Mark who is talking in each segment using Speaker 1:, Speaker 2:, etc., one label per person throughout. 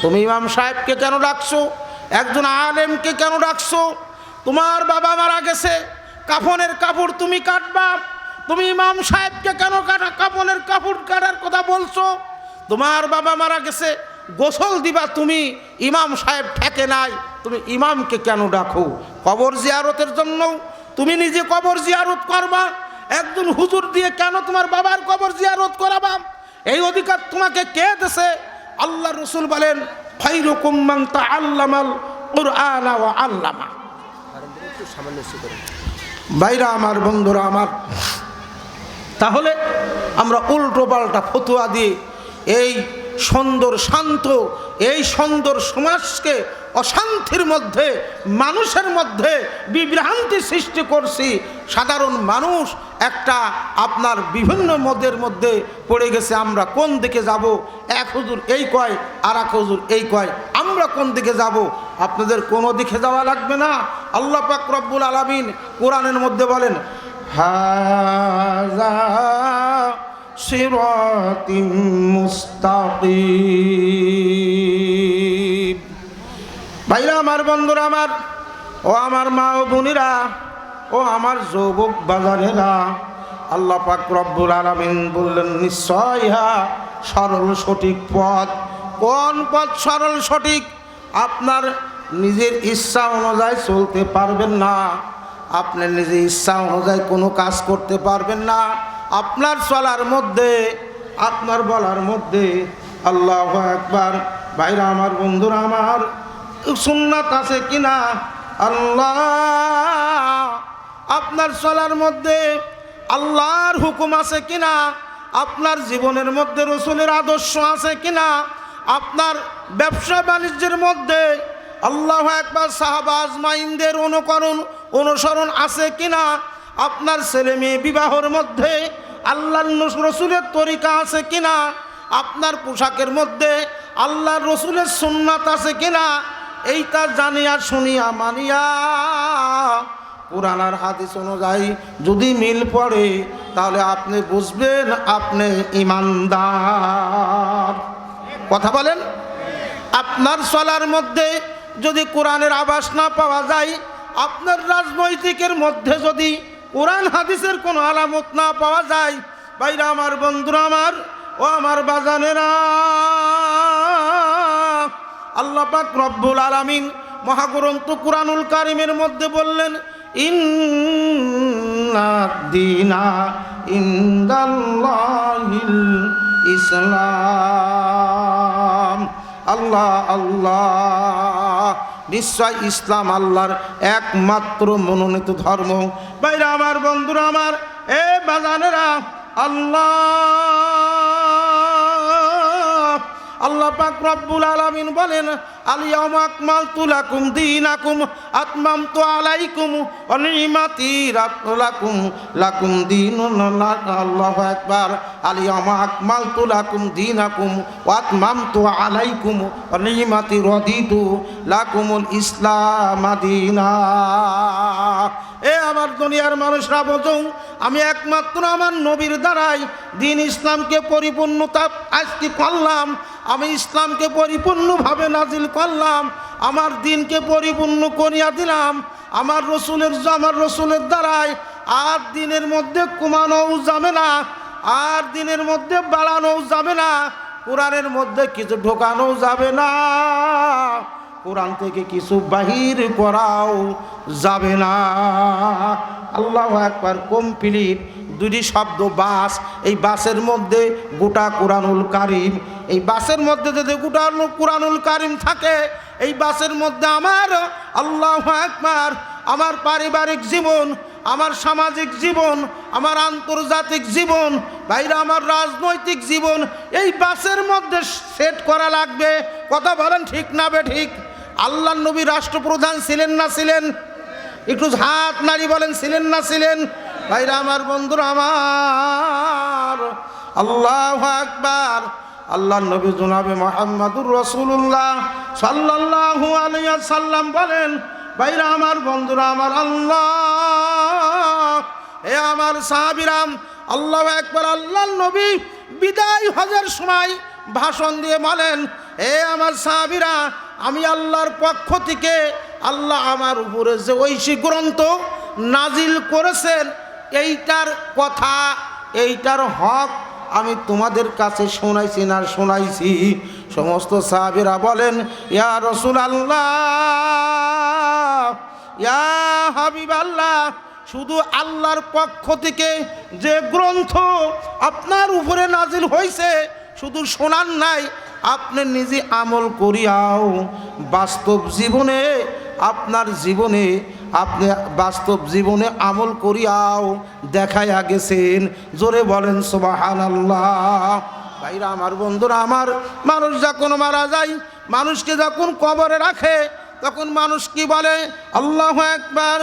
Speaker 1: তুমি ইমাম সাহেবকে কেন ডাকছো? একজন আলেমকে কেন ডাকছো? তোমার বাবা মারা গেছে, কাফনের কাপড় তুমি কাটবা, তুমি ইমাম সাহেবকে কেন কাফনের কাপড় কাটার কথা বলছো? তোমার বাবা মারা গেছে, গোসল দিবা তুমি, ইমাম সাহেব ঠেকে নাই, তুমি ইমামকে কেন ডাকো? কবর জিয়ারতের জন্য তুমি নিজে কবর জিয়ারত করবা, একজন হুজুর দিয়ে কেন তোমার বাবার কবর জিয়ারত করাবা? এই অধিকার তোমাকে কে দিয়েছে? আল্লাহ রসুল বলেন, খায়রুকুম মান তাআল্লামাল কুরআনা ওয়া আল্লামা। ভাইরা আমার, বন্ধুরা আমার, তাহলে আমরা উল্টো পাল্টা ফতোয়া দিয়ে এই সুন্দর শান্ত, এই সুন্দর সমাজকে অশান্তির মধ্যে, মানুষের মধ্যে বিভ্রান্তি সৃষ্টি করছি। সাধারণ মানুষ একটা আপনার বিভিন্ন মদের মধ্যে পড়ে গেছে। আমরা কোন দিকে যাব? এক হুজুর এই কয়, আর এক হুজুর এই কয়, আমরা কোন দিকে যাব? আপনাদের কোনো দিকে যাওয়া লাগবে না। আল্লাহ পাক রব্বুল আলামিন কোরআনের মধ্যে বলেন, হাযা সিরাতিম মুস্তাকিম। ভাইরা আমার, বন্ধুরা আমার, ও আমার মা ও বোনেরা, ও আমার যুবক বাজানেরা, আল্লাহ পাক রব্বুল আলামিন বললেন, নিশ্চয় ইহা সরল সঠিক পথ। কোন পথ সরল সঠিক? আপনার নিজের ইচ্ছা অনুযায়ী চলতে পারবেন না, আপনার নিজের ইচ্ছা অনুযায়ী কোনো কাজ করতে পারবেন না। আপনার চলার মধ্যে, আপনার বলার মধ্যে আল্লাহু আকবার। ভাইরা আমার, বন্ধুরা আমার, সুন্নাত আছে কিনা? আল্লাহ, আপনার চলার মধ্যে আল্লাহর হুকুম আছে কিনা? আপনার জীবনের মধ্যে রসুলের আদর্শ আছে কিনা? আপনার ব্যবসা বাণিজ্যের মধ্যে আল্লাহু আকবার সাহাবা আজমাইনদের অনুসরণ আছে কিনা? আপনার ছেলে মেয়ে বিবাহের মধ্যে আল্লাহর রসুলের তরিকা আছে কিনা? আপনার পোশাকের মধ্যে আল্লাহর রসুলের সুন্নাত আছে কিনা? এইটা জানিয়া শুনিয়া মানিয়া কুরআন আর হাদিস অনুযায়ী যদি মিল পড়ে, তাহলে আপনি বুঝবেন আপনি ঈমানদার। কথা বলেন। আপনার চলার মধ্যে যদি কোরআনের আভাস না পাওয়া যায়, আপনার রাজনৈতিকের মধ্যে যদি কোরআন হাদিসের কোনো আলামত না পাওয়া যায়, ভাইরা আমার, বন্ধুরা আমার, ও আমার বাজানেরা, আল্লাহ পাক রব্বুল আলামিন মহাগ্রন্থ কুরআনুল কারীমের মধ্যে বললেন, ইন্নাদ দীনা ইনদাল্লাহিল ইসলাম। আল্লাহ আল্লাহ, নিশ্চয় ইসলাম আল্লাহর একমাত্র মনোনীত ধর্ম। ভাইরা আমার, বন্ধুরা আমার, এ বাজানেরা, আল্লাহ পাক রব্বুল আলামিন বলেন, আল-ইয়াওমা আকমালতু লাকুম দীনাকুম আতমামতু আলাইকুম ওয়া নি'মাতি লাকুম দীনুল্লাহ। আল্লাহু আকবার। আল-ইয়াওমা আকমালতু লাকুম দীনাকুম ওয়া আতমামতু আলাইকুম ওয়া নি'মাতি রাদিতু লাকুমুল ইসলাম দীনা। এ আমার দুনিয়ার মানুষরা, বোঝো, আমি একমাত্র আমার নবীর দ্বারাই দিন ইসলামকে পরিপূর্ণতা আজকে করলাম। আমি ইসলামকে পরিপূর্ণভাবে নাজিল করলাম, আমার দিনকে পরিপূর্ণ করিয়া দিলাম আমার রসুলের দ্বারাই। আর দিনের মধ্যে কমানোও যাবে না, আর দিনের মধ্যে বাড়ানোও যাবে না, কোরআনের মধ্যে কিছু ঢোকানোও যাবে না, কোরআন থেকে কিছু বাহির করাও যাবে না। আল্লাহু আকবার। কমপ্লিট দুটি শব্দ বাস। এই বাসের মধ্যে গোটা কোরআনুল কারীম। এই বাসের মধ্যে যদি গোটা কোরআনুল কারীম থাকে, এই বাসের মধ্যে আমার আল্লাহু আকবার, আমার পারিবারিক জীবন, আমার সামাজিক জীবন, আমার আন্তর্জাতিক জীবন, ভাইরা আমার রাজনৈতিক জীবন, এই বাসের মধ্যে সেট করা লাগবে। কথা বলেন ঠিক না বে ঠিক? আল্লাহর নবী রাষ্ট্রপ্রধান ছিলেন না ছিলেন? একটু হাত নাড়ি বলেন, ছিলেন না ছিলেন? ভাইরা আমার, বন্ধুরা আমার, আল্লাহু আকবার। আল্লাহর নবী জনাবে মুহাম্মদুর রাসূলুল্লাহ সাল্লাল্লাহু আলাইহি ওয়াসাল্লাম বলেন, ভাইরা আমার, বন্ধুরা আমার, আল্লাহ, এ আমার সাহাবীরাম, আল্লাহু আকবার। আল্লাহর নবী বিদায় হজের সময় ভাষণ দিয়ে বলেন, এ আমার সাহাবীরা, আমি আল্লাহর পক্ষ থেকে আল্লাহ আমার উপরে যে ঐশী গ্রন্থ নাজিল করেছেন, এইটার কথা, এইটার হক আমি তোমাদের কাছে শোনাইছি না শোনাইছি? সমস্ত সাহাবীরা বলেন, ইয়া রাসূলুল্লাহ, ইয়া হাবিবাল্লাহ, শুধু আল্লাহর পক্ষ থেকে যে গ্রন্থ আপনার উপরে নাজিল হয়েছে শুধু শোনার নাই, আপনি নিজে আমল করিয়াও বাস্তব জীবনে, আপনার জীবনে আপনি বাস্তব জীবনে আমল করিয়াও দেখাইয়া গেছেন। জোরে বলেন সুবহানাল্লাহ। ভাইরা আমার, বন্ধুরা আমার, মানুষ যখন মারা যায়, মানুষকে যখন কবরে রাখে, তখন মানুষ কি বলে? আল্লাহু আকবার,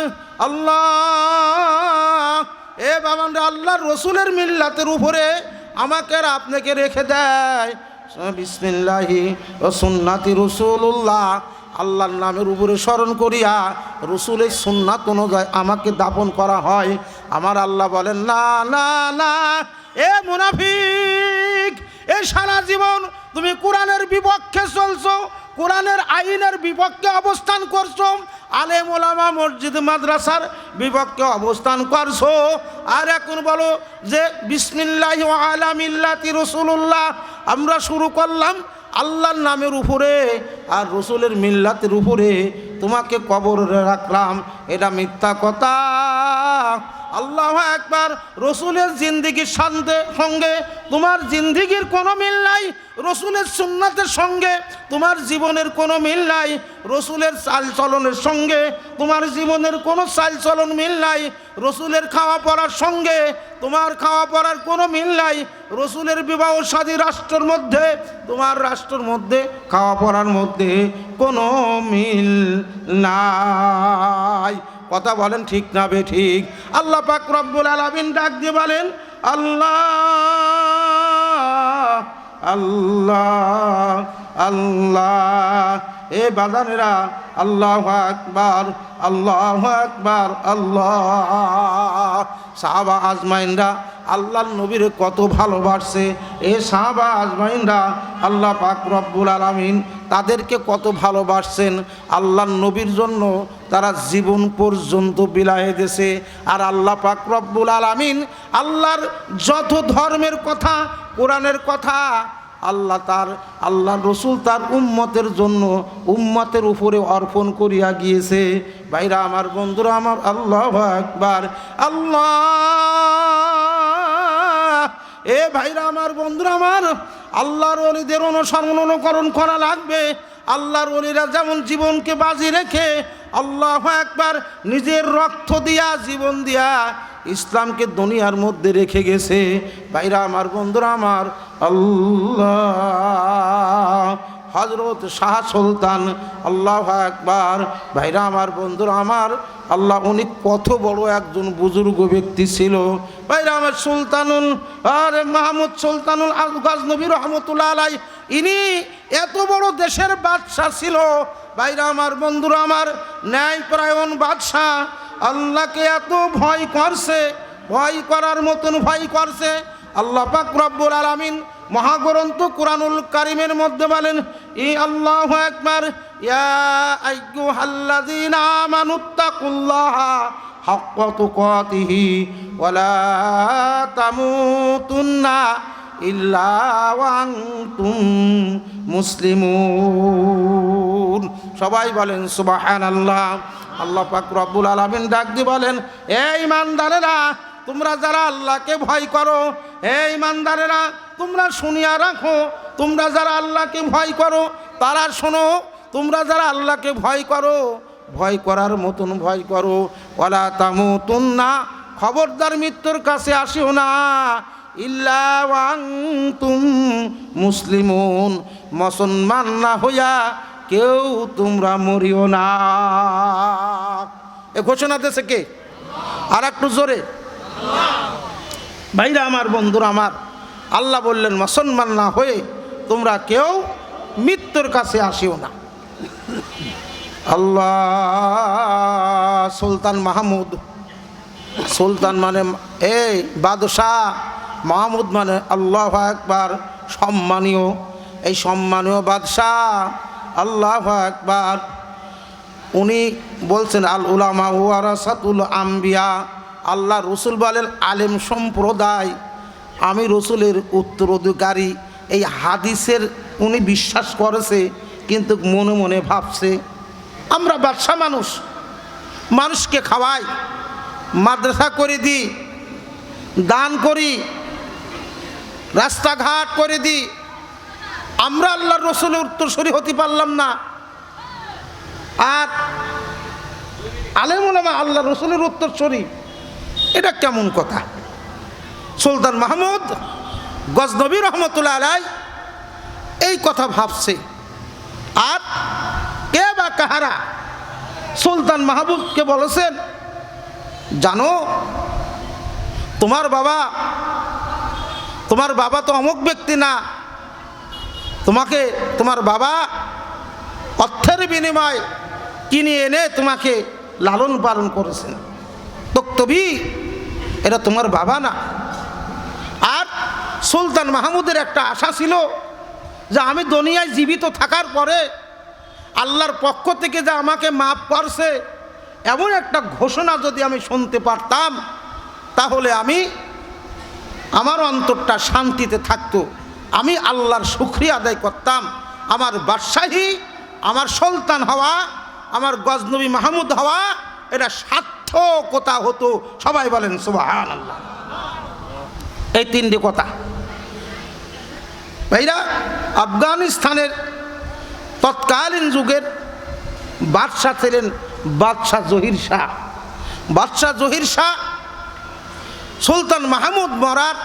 Speaker 1: আল্লাহ। এ বাবানরা, আল্লাহর রসুলের মিল্লাতের উপরে আমাকে আর আপনাকে রেখে দেয়। বিসমিল্লাহি ওয়া সুন্নাতি রাসূলুল্লাহ, আল্লাহর নামের উপরে স্মরণ করিয়া রসুলের সুন্নাত অনুযায়ী আমাকে দাফন করা হয়। আমার আল্লাহ বলেন, না না না, এ মুনাফিক, এ সারা জীবন তুমি কোরআনের বিপক্ষে চলছো, কোরআনের আইনের বিপক্ষে অবস্থান করছো, আলেম ওলামা মসজিদ মাদ্রাসার বিপক্ষে অবস্থান করছো, আর এখন বলো যে বিসমিল্লাহি ওয়া আলা মিল্লাতি রাসূলুল্লাহ, আমরা শুরু করলাম আল্লাহর নামের উপরে আর রসুলের মিল্লাতের উপরে তোমাকে কবরে রাখলাম। এটা মিথ্যা কথা। আল্লাহু আকবার। রসুলের জিন্দিগির সঙ্গে তোমার জিন্দিগির কোনো মিল নাই, রসুলের সুন্নাতের সঙ্গে তোমার জীবনের কোনো মিল নাই, রসুলের চালচলনের সঙ্গে তোমার জীবনের কোনো চালচলন মিল নাই, রসুলের খাওয়া পড়ার সঙ্গে তোমার খাওয়া পড়ার কোনো মিল নাই, রসুলের বিবাহ শাদী রাষ্ট্রের মধ্যে তোমার রাষ্ট্রের মধ্যে খাওয়া পড়ার মধ্যে কোনো মিল নাই। কথা বলেন ঠিক না বে ঠিক? আল্লাহ পাক রব্বুল আলামিন ডাক দিয়ে বলেন, আল্লাহ আল্লাহ আল্লাহ। এ বাজানেরা, আল্লাহু আকবার, আল্লাহু আকবার, আল্লাহ। সাহাবা আজমাইনরা আল্লাহর নবীরে কত ভালোবাসছে। এ সাহাবা আজমাইনরা আল্লাহ পাক রব্বুল আলামিন তাদেরকে কত ভালোবাসছেন। আল্লাহর নবীর জন্য তারা জীবন পর্যন্ত বিলায়ে দিয়েছে। আর আল্লাহ পাক রব্বুল আলামিন আল্লাহর যত ধর্মের কথা, কোরআনের কথা আল্লাহ রসুল তার উম্মতের জন্য উম্মতের উপরে অর্পণ করিয়া গিয়েছে। ভাইরা আমার, বন্ধুরা আমার, আল্লাহু আকবার, আল্লাহ। এ ভাইরা আমার, বন্ধুরা আমার, আল্লাহর ওলিদের অনুকরণ করা লাগবে। আল্লাহর ওলিরা যেমন জীবনকে বাজি রেখে আল্লাহু আকবার নিজের রক্ত দিয়া, জীবন দিয়া ইসলামকে দুনিয়ার মধ্যে রেখে গেছে। ভাইরা আমার, বন্ধুরা আমার, আল্লাহ। হযরত শাহ সুলতান, আল্লাহু আকবার। ভাইরা আমার, বন্ধুরা আমার, আল্লাহ উনি কত বড় একজন বুজুর্গ ব্যক্তি ছিল। ভাইরা আমার, সুলতানুল মাহমুদ সুলতানুল গজনবী রহমতুল্লাহ আলাইহি, ইনি এত বড় দেশের বাদশাহ ছিল। ভাইরা আমার, বন্ধুরা আমার, ন্যায়পরায়ণ বাদশাহ, আল্লাহকে এত ভয় করছে, ভয় করার মতন ভয় করছে। আল্লাহ পাক রব্বুল আলামিন মহাগ্রন্থ কুরআনুল কারীমের মধ্যে বলেন, ই আল্লাহু আকবার, ইয়া আইয়ুহাল্লাযীনা আমানুত্তাকুল্লাহা হাক্কা তুকাতিহি ওয়া লা তামুতুন্না ইল্লা ওয়া আনতুম মুসলিমুন। সবাই বলেন সুবহানাল্লাহ। আল্লাহ পাক রব্বুল আলামিন ডাক দিয়ে বলেন, হে ঈমানদারেরা, তোমরা যারা আল্লাহকে ভয় করো, হে ঈমানদারেরা, তোমরা শুনিয়া রাখো, তোমরা যারা আল্লাহকে ভয় করো তারা শোনো, তোমরা যারা আল্লাহকে ভয় করো, ভয় করার মতন ভয় করো। ওয়ালা তামুতুন্না, খবরদার মৃত্যুর কাছে আসিও না, ইল্লা ওয়া আনতুম মুসলিমুন, মুসলমান না হইয়া কেউ তোমরা মরিও না। এ ঘোষণা দিয়েছে কে? আর একটু জোরে। ভাইরা আমার, বন্ধুরা আমার, আল্লাহ বললেন মুসলমান না হয়ে তোমরা কেউ মৃত্যুর কাছে আসিও না। আল্লাহ। সুলতান মাহমুদ, সুলতান মানে এই বাদশাহ, মাহমুদ মানে আল্লাহু আকবার সম্মানীয়। এই সম্মানীয় বাদশাহ, আল্লাহু আকবার। উনি বলছেন আল উলামা ওয়ারাসাতুল আম্বিয়া, আল্লাহ রসুল বলেন আলেম সম্প্রদায়, আমি রসুলের উত্তরাধিকারী। এই হাদিসের উনি বিশ্বাস করেছে, কিন্তু মনে মনে ভাবছে আমরা বাদশা মানুষ, মানুষকে খাওয়াই, মাদ্রাসা করে দিই, দান করি, রাস্তাঘাট করে দিই, আমরা আল্লাহ রসুলের উত্তরসূরি হতে পারলাম না। আর আলেম ওলামা আল্লাহ রসুলের উত্তরসূরি, এটা কেমন কথা? সুলতান মাহমুদ গজনবী রহমতুল্লাহ আলাই এই কথা ভাবছে। আর কে বা কাহারা সুলতান মাহমুদকে বলেছেন, জানো তোমার বাবা তো অমুক ব্যক্তি না, তোমাকে তোমার বাবা অর্থের বিনিময় কিনে এনে তোমাকে লালন পালন করেছেন, তক্তবি এটা তোমার বাবা না। আর সুলতান মাহমুদের একটা আশা ছিল যে আমি দুনিয়ায় জীবিত থাকার পরে আল্লাহর পক্ষ থেকে যে আমাকে মাফ করছে, এমন একটা ঘোষণা যদি আমি শুনতে পারতাম, তাহলে আমার অন্তরটা শান্তিতে থাকতো, আমি আল্লাহর শুকরিয়া আদায় করতাম। আমার বাদশাহী, আমার সুলতান হওয়া, আমার গজনবী মাহমুদ হওয়া, এটা সার্থকতা হতো। সবাই বলেন সুবহানাল্লাহ। এই তিনটি কথা। ভাইরা, আফগানিস্তানের তৎকালীন যুগের বাদশাহ ছিলেন বাদশাহ জহির শাহ। বাদশাহ জহির শাহ সুলতান মাহমুদ মরার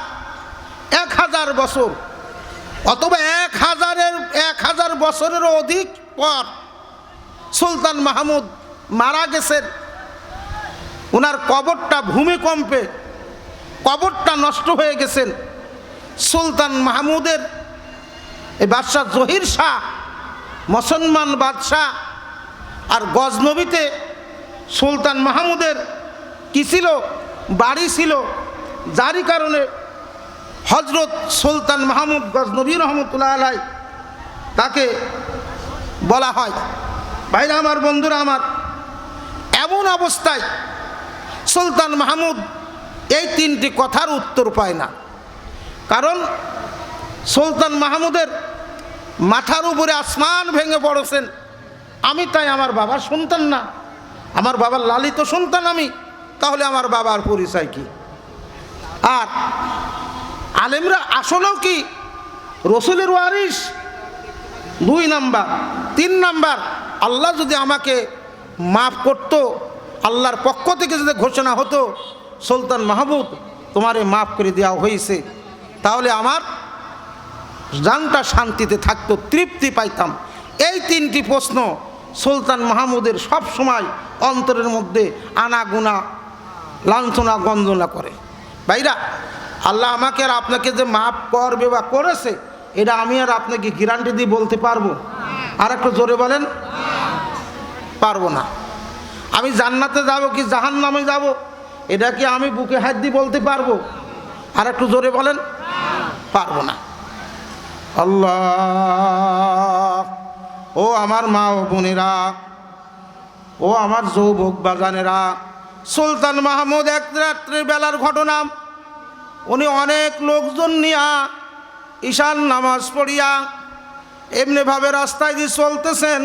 Speaker 1: 1000 বছর অথবা 1000 বছরেরও অধিক পর সুলতান মাহমুদ মারা গেছেন। ওনার কবরটা ভূমিকম্পে কবরটা নষ্ট হয়ে গেছেন। সুলতান মাহমুদের এই বাদশাহ জহির শাহ মুসলমান বাদশাহ, আর গজনবীতে সুলতান মাহমুদের কি ছিল, বাড়ি ছিল, যারই কারণে হজরত সুলতান মাহমুদ গজনবী রহমতুল্লাহ আলাই তাকে বলা হয়। ভাইরা আমার, বন্ধুরা আমার, এমন অবস্থায় সুলতান মাহমুদ এই তিনটি কথার উত্তর পায় না। কারণ সুলতান মাহমুদের মাথার উপরে আসমান ভেঙে পড়েছেন। আমি তাই আমার বাবার সন্তান না, আমার বাবার লালিত সন্তান আমি, তাহলে আমার বাবার পরিচয় কি? আর আলেমরা আসলেও কি রসুলের ওয়ারিস? 2 নাম্বার। 3 নাম্বার, আল্লাহ যদি আমাকে মাফ করত, আল্লাহর পক্ষ থেকে যদি ঘোষণা হতো সুলতান মাহমুদ তোমারে মাফ করে দেওয়া হয়েছে, তাহলে আমার জানটা শান্তিতে থাকতো, তৃপ্তি পাইতাম। এই 3টি প্রশ্ন সুলতান মাহমুদের সব সময় অন্তরের মধ্যে আনাগুনা, লাঞ্ছনা, গঞ্জনা করে। ভাইরা, আল্লাহ আমাকে আর আপনাকে যে মাফ করবে বা করেছে, এটা আমি আর আপনাকে গ্যারান্টি দিয়ে বলতে পারবো? আর একটু জোরে বলেন। পারবো না। আমি জান্নাতে যাব কি জাহান্নামে যাব, এটা কি আমি বুকে হাত দিয়ে বলতে পারবো? আর একটু জোরে বলেন। পারবো না। আল্লাহ, ও আমার মা ও বোনেরা, ও আমার যুবক বাজানেরা, সুলতান মাহমুদ এক রাত্রির বেলার ঘটনা। উনি অনেক লোকজন নিয়া ঈশান নামাজ পড়িয়া এমনিভাবে রাস্তায় দিয়ে চলতেছেন,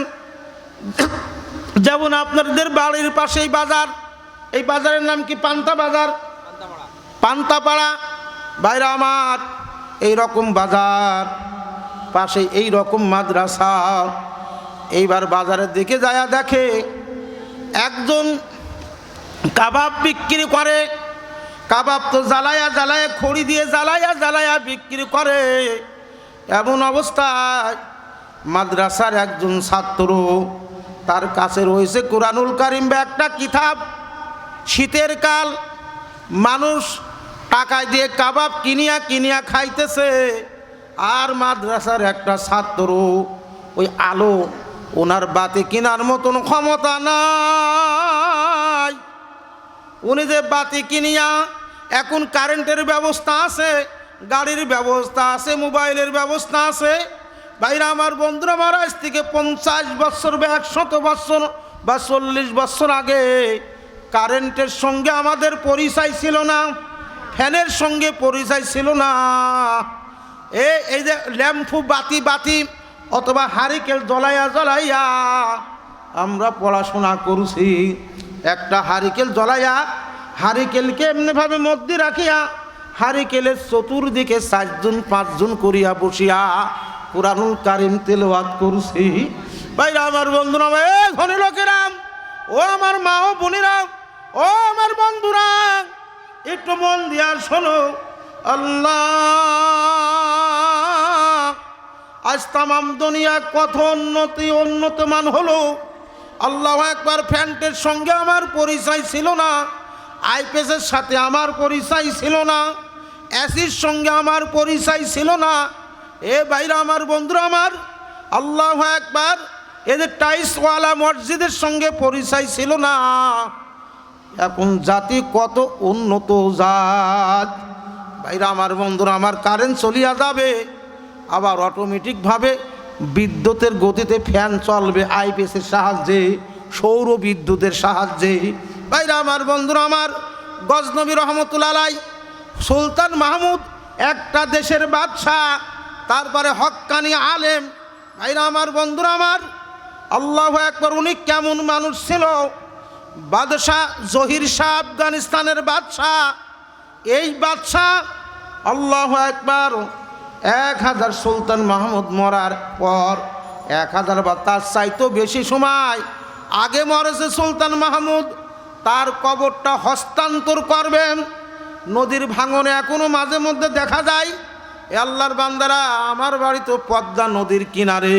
Speaker 1: যেমন আপনাদের বাড়ির পাশেই বাজার, এই বাজারের নাম কি? পান্তা বাজার, পান্তাপাড়া। বাইরে আমার এই রকম বাজার, পাশে এই রকম মাদ্রাসা। এইবার বাজারের দিকে যায়া দেখে একজন কাবাব বিক্রি করে। কাবাব তো জ্বালায়া জ্বালায়া, খড়ি দিয়ে জ্বালায়া জ্বালায়া বিক্রি করে। এমন অবস্থায় মাদ্রাসার একজন ছাত্র, তার কাছে রয়েছে কুরআনুল কারীম বা একটা কিতাব। শীতের কাল, মানুষ টাকায় দিয়ে কাবাব কিনিয়া কিনিয়া খাইতেছে, আর মাদ্রাসার একটা ছাত্র ওই আলো, ওনার বাতি কেনার মতন ক্ষমতা নাই। উনি যে বাতি কিনিয়া, এখন কারেন্টের ব্যবস্থা আছে, গাড়ির ব্যবস্থা আছে, মোবাইলের ব্যবস্থা আছে, ভাইরা আমার, বন্ধুরা আমার, আজ থেকে 50 বছর বা 100 বছর বা 40 বছর আগে কারেন্টের সঙ্গে আমাদের পরিচয় ছিল না, ফ্যানের সঙ্গে পরিচয় ছিল না। এই যে ল্যাম্পু বাতি অথবা হারিকেল জ্বলাইয়া আমরা পড়াশোনা করছি। একটা হারিকেল জ্বলাইয়া, হারিকেলকে এমনিভাবে মধ্যে রাখিয়া হারিকেলের চতুর্দিকে 4 জন 5 জন করিয়া বসিয়া কুরআনুল কারীম তেলাওয়াত করছি। ভাইরা আমার, বন্ধুরা, ধনী লোকেরাম, ও আমার মা ও বোনেরা, ও আমার বন্ধুরা, একটু মন দিয়া শোনো। আল্লাহ আজ তামাম দুনিয়া কত উন্নতমান হলো। আল্লাহু আকবার। ফ্যান্টের সঙ্গে আমার পরিচয় ছিল না, আইপিএসের সাথে আমার পরিচয় ছিল না, এসির সঙ্গে আমার পরিচয় ছিল না। এ ভাইরা আমার, বন্ধুরা আমার, আল্লাহু আকবার, এদের টাইলসওয়ালা মসজিদের সঙ্গে পরিচয় ছিল না। এখন জাতি কত উন্নত জাত। ভাইরা আমার, বন্ধুরা আমার, কারেন্ট চলিয়া যাবে, আবার অটোমেটিকভাবে বিদ্যুতের গতিতে ফ্যান চলবে আইপিএসের সাহায্যে, সৌর বিদ্যুতের সাহায্যে। ভাইরা আমার, বন্ধুরা আমার, গজনবী রহমতুল্লাহ আলাইহি, সুলতান মাহমুদ একটা দেশের বাদশাহ, তারপরে হক্কানি আলেম। ভাইরা আমার, বন্ধুরা আমার, আল্লাহু আকবার, উনি কেমন মানুষ ছিল? বাদশাহ জহির শাহ, আফগানিস্তানের বাদশাহ। এই বাদশাহ আল্লাহু আকবার 1000 সুলতান মাহমুদ মরার পর 1000 বা তার চাইতেও বেশি সময় আগে মরেছে সুলতান মাহমুদ। তার কবরটা হস্তান্তর করবেন। নদীর ভাঙনে এখনো মাঝে মধ্যে দেখা যায়। এ আল্লাহর বান্দারা, আমার বাড়ি তো পদ্মা নদীর কিনারে,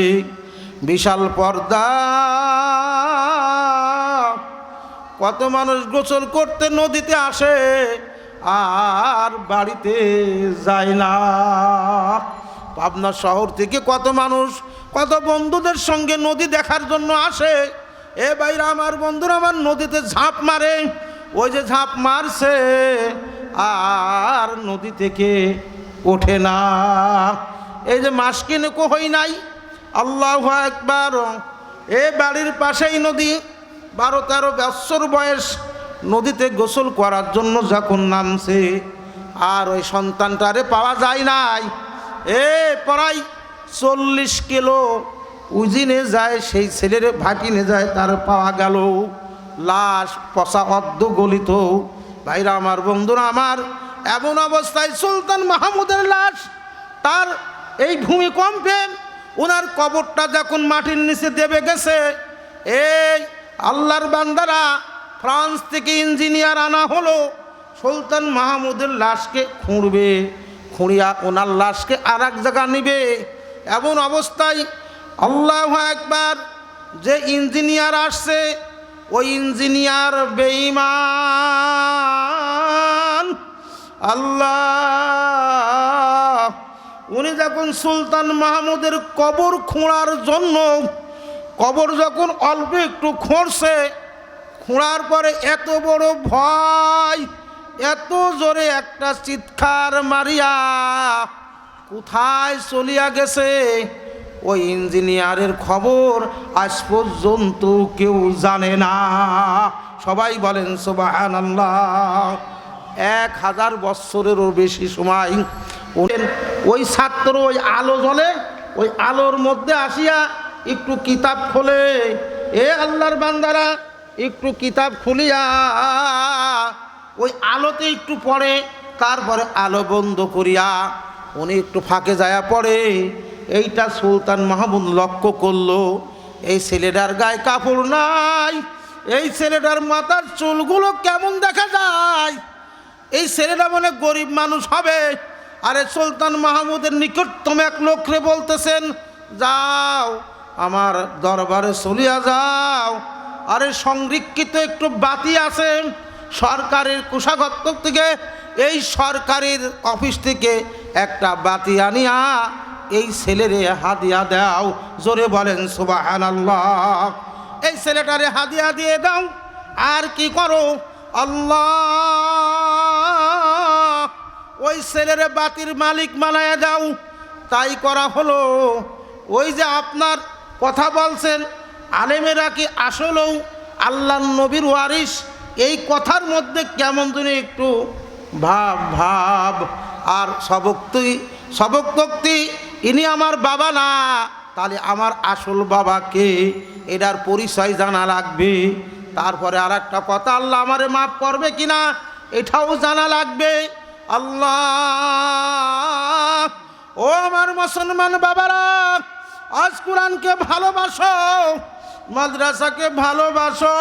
Speaker 1: বিশাল পর্দা। কত মানুষ গোসল করতে নদীতে আসে আর বাড়িতে যায় না। পাবনা শহর থেকে কত মানুষ, কত বন্ধুদের সঙ্গে নদী দেখার জন্য আসে। এ ভাইরা আমার, বন্ধুরা আমার, নদীতে ঝাঁপ মারে। ওই যে ঝাঁপ মারছে আর নদী থেকে ওঠে না। এই যে মাসকিনে হই নাই। আল্লাহু আকবার। এ বাড়ির পাশেই নদী। 12-13 বছর বয়স নদীতে গোসল করার জন্য যখন নামছে, আর ওই সন্তানটারে পাওয়া যায় নাই। প্রায় 40 কিলো উজিনে যায়, সেই ছেলের ভাগিনে যায়, তার পাওয়া গেল লাশ, পচা অর্ধ গলিত। ভাইরা আমার, বন্ধুরা আমার, এমন অবস্থায় সুলতান মাহমুদের লাশ, তার এই ভূমিকম্পে ওনার কবরটা যখন মাটির নিচে দেবে গেছে, এই আল্লাহর বান্দারা, ফ্রান্স থেকে ইঞ্জিনিয়ার আনা হলো। সুলতান মাহমুদের লাশকে খুঁড়বে, খুঁড়িয়া ওনার লাশকে আর এক জায়গা নিবে। এমন অবস্থায় আল্লাহু আকবার, যে ইঞ্জিনিয়ার আসছে, ওই ইঞ্জিনিয়ার বেঈমান। আল্লাহ, উনি যখন সুলতান মাহমুদের কবর খোঁড়ার জন্য, কবর যখন অল্প একটু খুঁড়ছে, খোঁড়ার পরে এত বড় ভয়, এত জোরে একটা চিৎকার মারিয়া কোথায় চলিয়া গেছে, ওই ইঞ্জিনিয়ারের খবর আজ পর্যন্ত কেউ জানে না। সবাই বলেন সুবহানাল্লাহ। 1000 বছরেরও বেশি সময় ওই ছাত্র ওই আলো জ্বলে, ওই আলোর মধ্যে আসিয়া একটু কিতাব খোলে। এ আল্লাহর বান্দারা, একটু কিতাব খুলিয়া ওই আলোতে একটু পড়ে, তারপরে আলো বন্ধ করিয়া উনি একটু ফাঁকে যায়া পড়ে। এইটা সুলতান মাহমুদ লক্ষ্য করলো, এই ছেলেটার গায়ে কাপড় নাই, এই ছেলেটার মাথার চুলগুলো কেমন দেখা যায়, এই ছেলেটা মনে গরিব মানুষ হবে। আরে সুলতান মাহমুদের নিকটতম এক লোকরে বলতেছেন, যাও আমার দরবারে চলিয়া যাও। আরে সংরক্ষিত একটু বাতি আছে সরকারের কোষাগার থেকে, এই সরকারের অফিস থেকে একটা বাতি আনিয়া এই ছেলেরে হাদিয়া দাও। জোরে বলেন সুবহানাল্লাহ। এই ছেলেটারে হাদিয়া দিয়ে দাও। আর কি করো? আল্লাহ, ওই ছেলেরে বাতির মালিক বানায়া দাও। তাই করা হলো। ওই যে আপনার কথা বলছেন আলেমেরা কি আসলেও আল্লাহ নবীর ওয়ারিস, এই কথার মধ্যে কেমন যেন একটু ভাব ভাব। আর সবক্তি ইনি আমার বাবা না, তাহলে আমার আসল বাবা কে এটার পরিচয় জানা লাগবে। তারপরে আর একটা কথা, আল্লাহ আমারে মাফ করবে কিনা এটাও জানা লাগবে। আল্লাহ, ও আমার মুসলমান বাবারা, আজ কোরআনকে ভালোবাসো, মাদ্রাসাকে ভালোবাসো।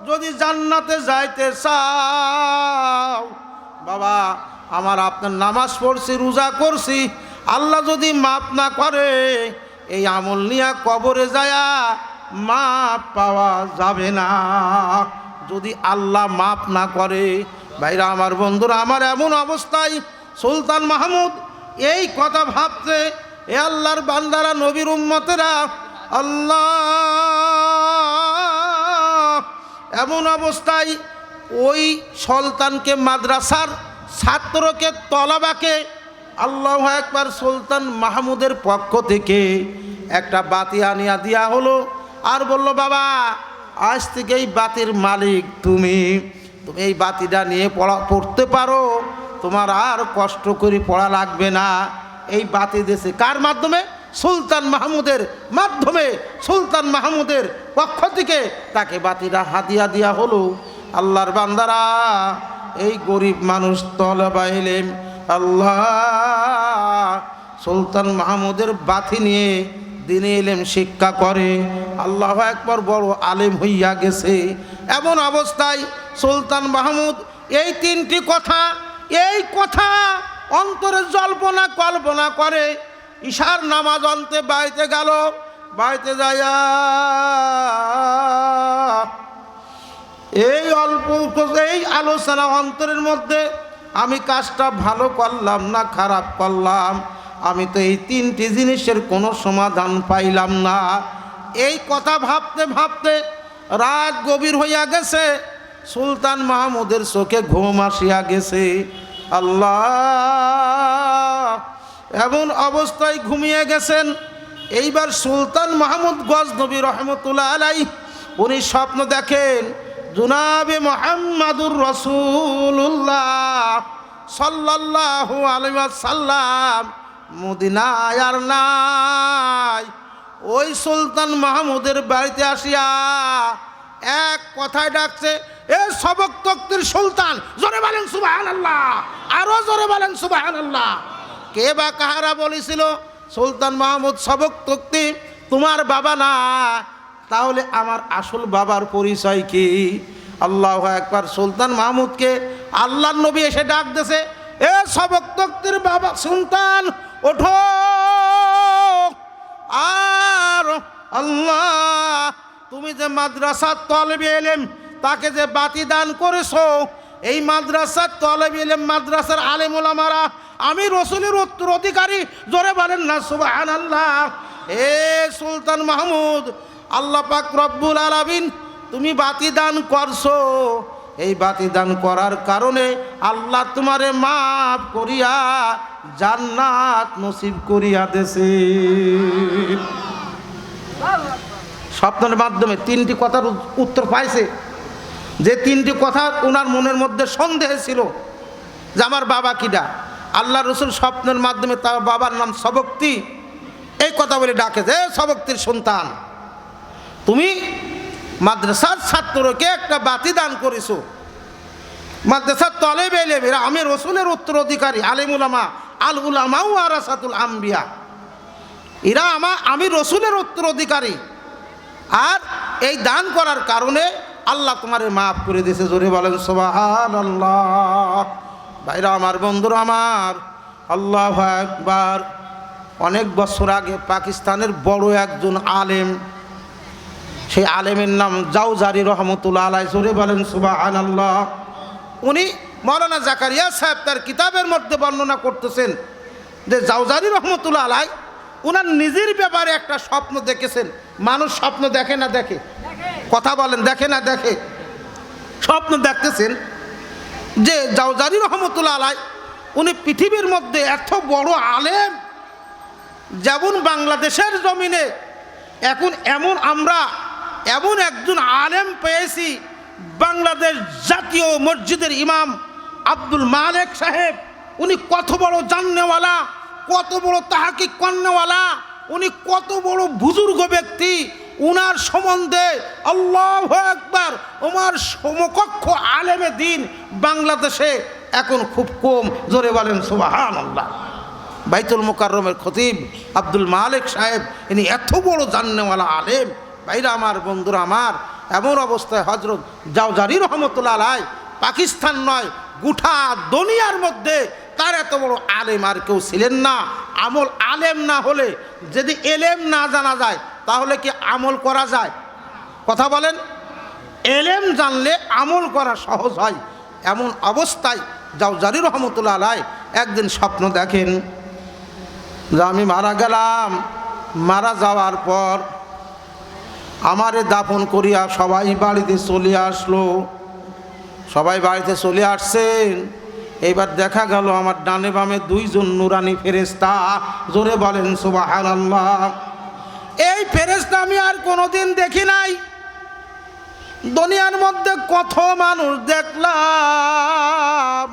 Speaker 1: যদি জান্নাতে যাইতে চাও বাবা, আমার আপনার নামাজ পড়ছি, রোজা করছি, আল্লাহ যদি মাফ না করে এই আমল নিয়ে কবরে যায়া মাপ পাওয়া যাবে না, যদি আল্লাহ মাফ না করে। ভাইরা আমার, বন্ধুরা আমার, এমন অবস্থায় সুলতান মাহমুদ এই কথা ভাবছে, এ আল্লাহর বান্দারা, নবীর উম্মতেরা, আল্লাহ, এমন অবস্থায় ওই সুলতানকে, মাদ্রাসার ছাত্রকে, তলাবাকে আল্লাহু আকবার সুলতান মাহমুদের পক্ষ থেকে একটা বাতি আনিয়া দেওয়া হলো। আর বলল, বাবা আজ থেকে এই বাতির মালিক তুমি এই বাতিটা নিয়ে পড়তে পারো, তোমার আর কষ্ট করে পড়া লাগবে না। এই বাতি দিয়েছে কার মাধ্যমে? সুলতান মাহমুদের মাধ্যমে, সুলতান মাহমুদের পক্ষ থেকে তাকে বাতিটা হাদিয়া দেওয়া হলো। আল্লাহর বান্দারা, এই গরিব মানুষ তলবা ইলম, আল্লাহ, সুলতান মাহমুদের বাতি নিয়ে দিনে ইলম শিক্ষা করে, আল্লাহু আকবার, বড় আলেম হইয়া গেছে। এমন অবস্থায় সুলতান মাহমুদ এই তিনটি কথা, এই কথা অন্তরে জল্পনা কল্পনা করে ঈশার নামাজ অন্তে বাড়িতে গেল। বাড়িতে যাইয়া এই এই আলোচনা অন্তরের মধ্যে, আমি কাজটা ভালো করলাম না খারাপ করলাম, আমি তো এই তিনটি জিনিসের কোনো সমাধান পাইলাম না। এই কথা ভাবতে ভাবতে রাত গভীর হইয়া গেছে, সুলতান মাহমুদের চোখে ঘুম আসিয়া গেছে। আল্লাহ, এমন অবস্থায় ঘুমিয়ে গেছেন। এইবার সুলতান মাহমুদ গজনবী রহমতুল্লাহ আলাইহি উনি স্বপ্ন দেখেন, জনাবে মুহাম্মাদুর রাসূলুল্লাহ সাল্লাল্লাহু আলাইহি ওয়াসাল্লাম মদিনায় আর নাই। ওই সুলতান মাহমুদের বাড়িতে আসিয়া এক কথায় ডাকছে, এ সবক তক্তির সুলতান, জোরে বলেন সুবহানাল্লাহ, আরো জোরে বলেন সুবহানাল্লাহ। কে বা কাহারা বলেছিল সুলতান মাহমুদ সবক তক্তি তোমার বাবা না, তাহলে আমার আসল বাবার পরিচয় কি? আল্লাহু আকবার। সুলতান মাহমুদকে আল্লাহর নবী এসে ডাক দিয়েছে, এ সবক তক্তির বাবা সুলতান, ওঠো। আর আল্লাহ, তুমি যে মাদ্রাসার তলবে ইলম, তাকে যে বাতি দান করেছো, এই মাদ্রাসার তলবে ইলম, মাদ্রাসার আলেম ওলামারা, আমি রসুলের উত্তরাধিকারী, জোরে বলেন না সুবহানাল্লাহ। এ সুলতান মাহমুদ, আল্লাহ পাক রব্বুল আলামিন তুমি বাতি দান করছো, এই বাতি দান করার কারণে আল্লাহ তোমারে মাফ করিয়া জান্নাত নসিব করিয়া দেছে। স্বপ্নের মাধ্যমে তিনটি কথার উত্তর পাইছে। যে তিনটি কথা ওনার মনের মধ্যে সন্দেহ ছিল যে আমার বাবা কিডা, আল্লাহ রসুল স্বপ্নের মাধ্যমে তার বাবার নাম সবক্তি, এই কথা বলে ডাকে যে সবক্তির সন্তান, তুমি মাদ্রাসার ছাত্রকে একটা বাতি দান করেছো। মাদ্রাসার তলেবে ইলম, এরা আমি রসুলের উত্তরাধিকারী, আলেম উলামা, আল উলামা ওয়ারাসাতুল আম্বিয়া, এরা আমি রসুলের উত্তরাধিকারী। আর এই দান করার কারণে আল্লাহ তোমারে মাফ করে দিয়েছে, জোরে বলেন সুবহানাল্লাহ। ভাইরা আমার, বন্ধুরা আমার, আল্লাহু আকবার। অনেক বছর আগে পাকিস্তানের বড় একজন আলেম, সেই আলেমের নাম জাওজারি রহমতুল্লাহ আলাইহি, জোরে বলেন সুবহানাল্লাহ। উনি মৌলানা জাকারিয়া সাহেব তার কিতাবের মধ্যে বর্ণনা করতেছেন যে জাওজারি রহমতুল্লাহ আলাইহি উনার নিজের ব্যাপারে একটা স্বপ্ন দেখেছেন। মানুষ স্বপ্ন দেখে না দেখে? কথা বলেন, দেখে না দেখে? স্বপ্ন দেখতেছেন যে জাওজারি রহমতুল্লাহ আলাইহি উনি পৃথিবীর মধ্যে এত বড় আলেম, যেমন বাংলাদেশের জমিনে এখন আমরা এমন একজন আলেম পেয়েছি, বাংলাদেশ জাতীয় মসজিদের ইমাম আব্দুল মালেক সাহেব। উনি কত বড় জাননেওয়ালা, কত বড় তাহাকিক করনেওয়ালা, উনি কত বড় বুজুর্গ ব্যক্তি। উনার সম্বন্ধে আল্লাহু আকবার, ওমার সমকক্ষ আলেমে দিন বাংলাদেশে এখন খুব কম। জোরে বলেন সুবহানাল্লাহ। বাইতুল মুকাররমের খতিব আব্দুল মালেক সাহেব, ইনি এত বড় জাননেওয়ালা আলেম। ভাইরা আমার, বন্ধুরা আমার, এমন অবস্থায় হজরত জাওজারি রহমতুল্লাহ আলাইহি পাকিস্তান নয়, গোটা দুনিয়ার মধ্যে তার এত বড় আলেম আর কেউ ছিলেন না। আমল আলেম না হলে, যদি এলেম না জানা যায় তাহলে কি আমল করা যায়? কথা বলেন। এলেম জানলে আমল করা সহজ হয়। এমন অবস্থায় জাওজারি রহমতুল্লাহ আলাইহি একদিন স্বপ্ন দেখেন যে আমি মারা গেলাম, মারা যাওয়ার পর আমারে দাফন করিয়া সবাই বাড়িতে চলে আসলো। সবাই বাড়িতে চলে আসছেন। এইবার দেখা গেল আমার ডানে বামে দুইজন নুরানি ফেরেশতা। জোরে বলেন সুবহানাল্লাহ। এই ফেরেশতা আমি আর কোনোদিন দেখি নাই। দুনিয়ার মধ্যে কত মানুষ দেখলাম,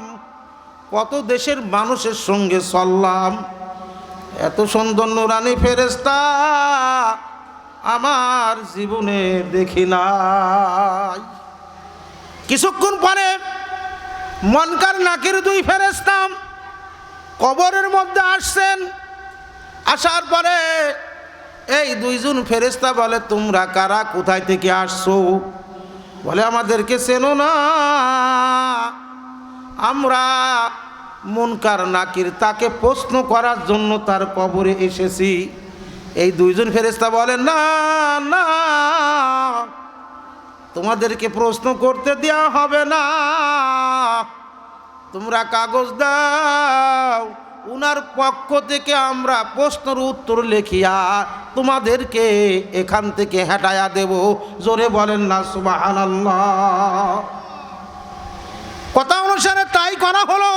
Speaker 1: কত দেশের মানুষের সঙ্গে চললাম, এত সুন্দর নুরানি ফেরেশতা আমার জীবনে দেখি নাই। কিছুক্ষণ পরে মুনকার নাকির দুই ফেরেশতা কবরের মধ্যে আসছেন। আসার পরে এই দুইজন ফেরেশতা বলে, তোমরা কারা, কোথায় থেকে আসছো? বলে, আমাদেরকে চেনো না, আমরা মুনকার নাকির, তাকে প্রশ্ন করার জন্য তার কবরে এসেছি। এই দুইজন ফেরেশতা বলেন, না না, তোমাদেরকে প্রশ্ন করতে দেওয়া হবে না, তোমরা কাগজ দাও, উনার পক্ষ থেকে আমরা প্রশ্নের উত্তর লিখিয়া তোমাদেরকে এখান থেকে হটায়া দেব। জোরে বলেন না সুবহানাল্লাহ। কথা অনুসারে তাই করা হলো।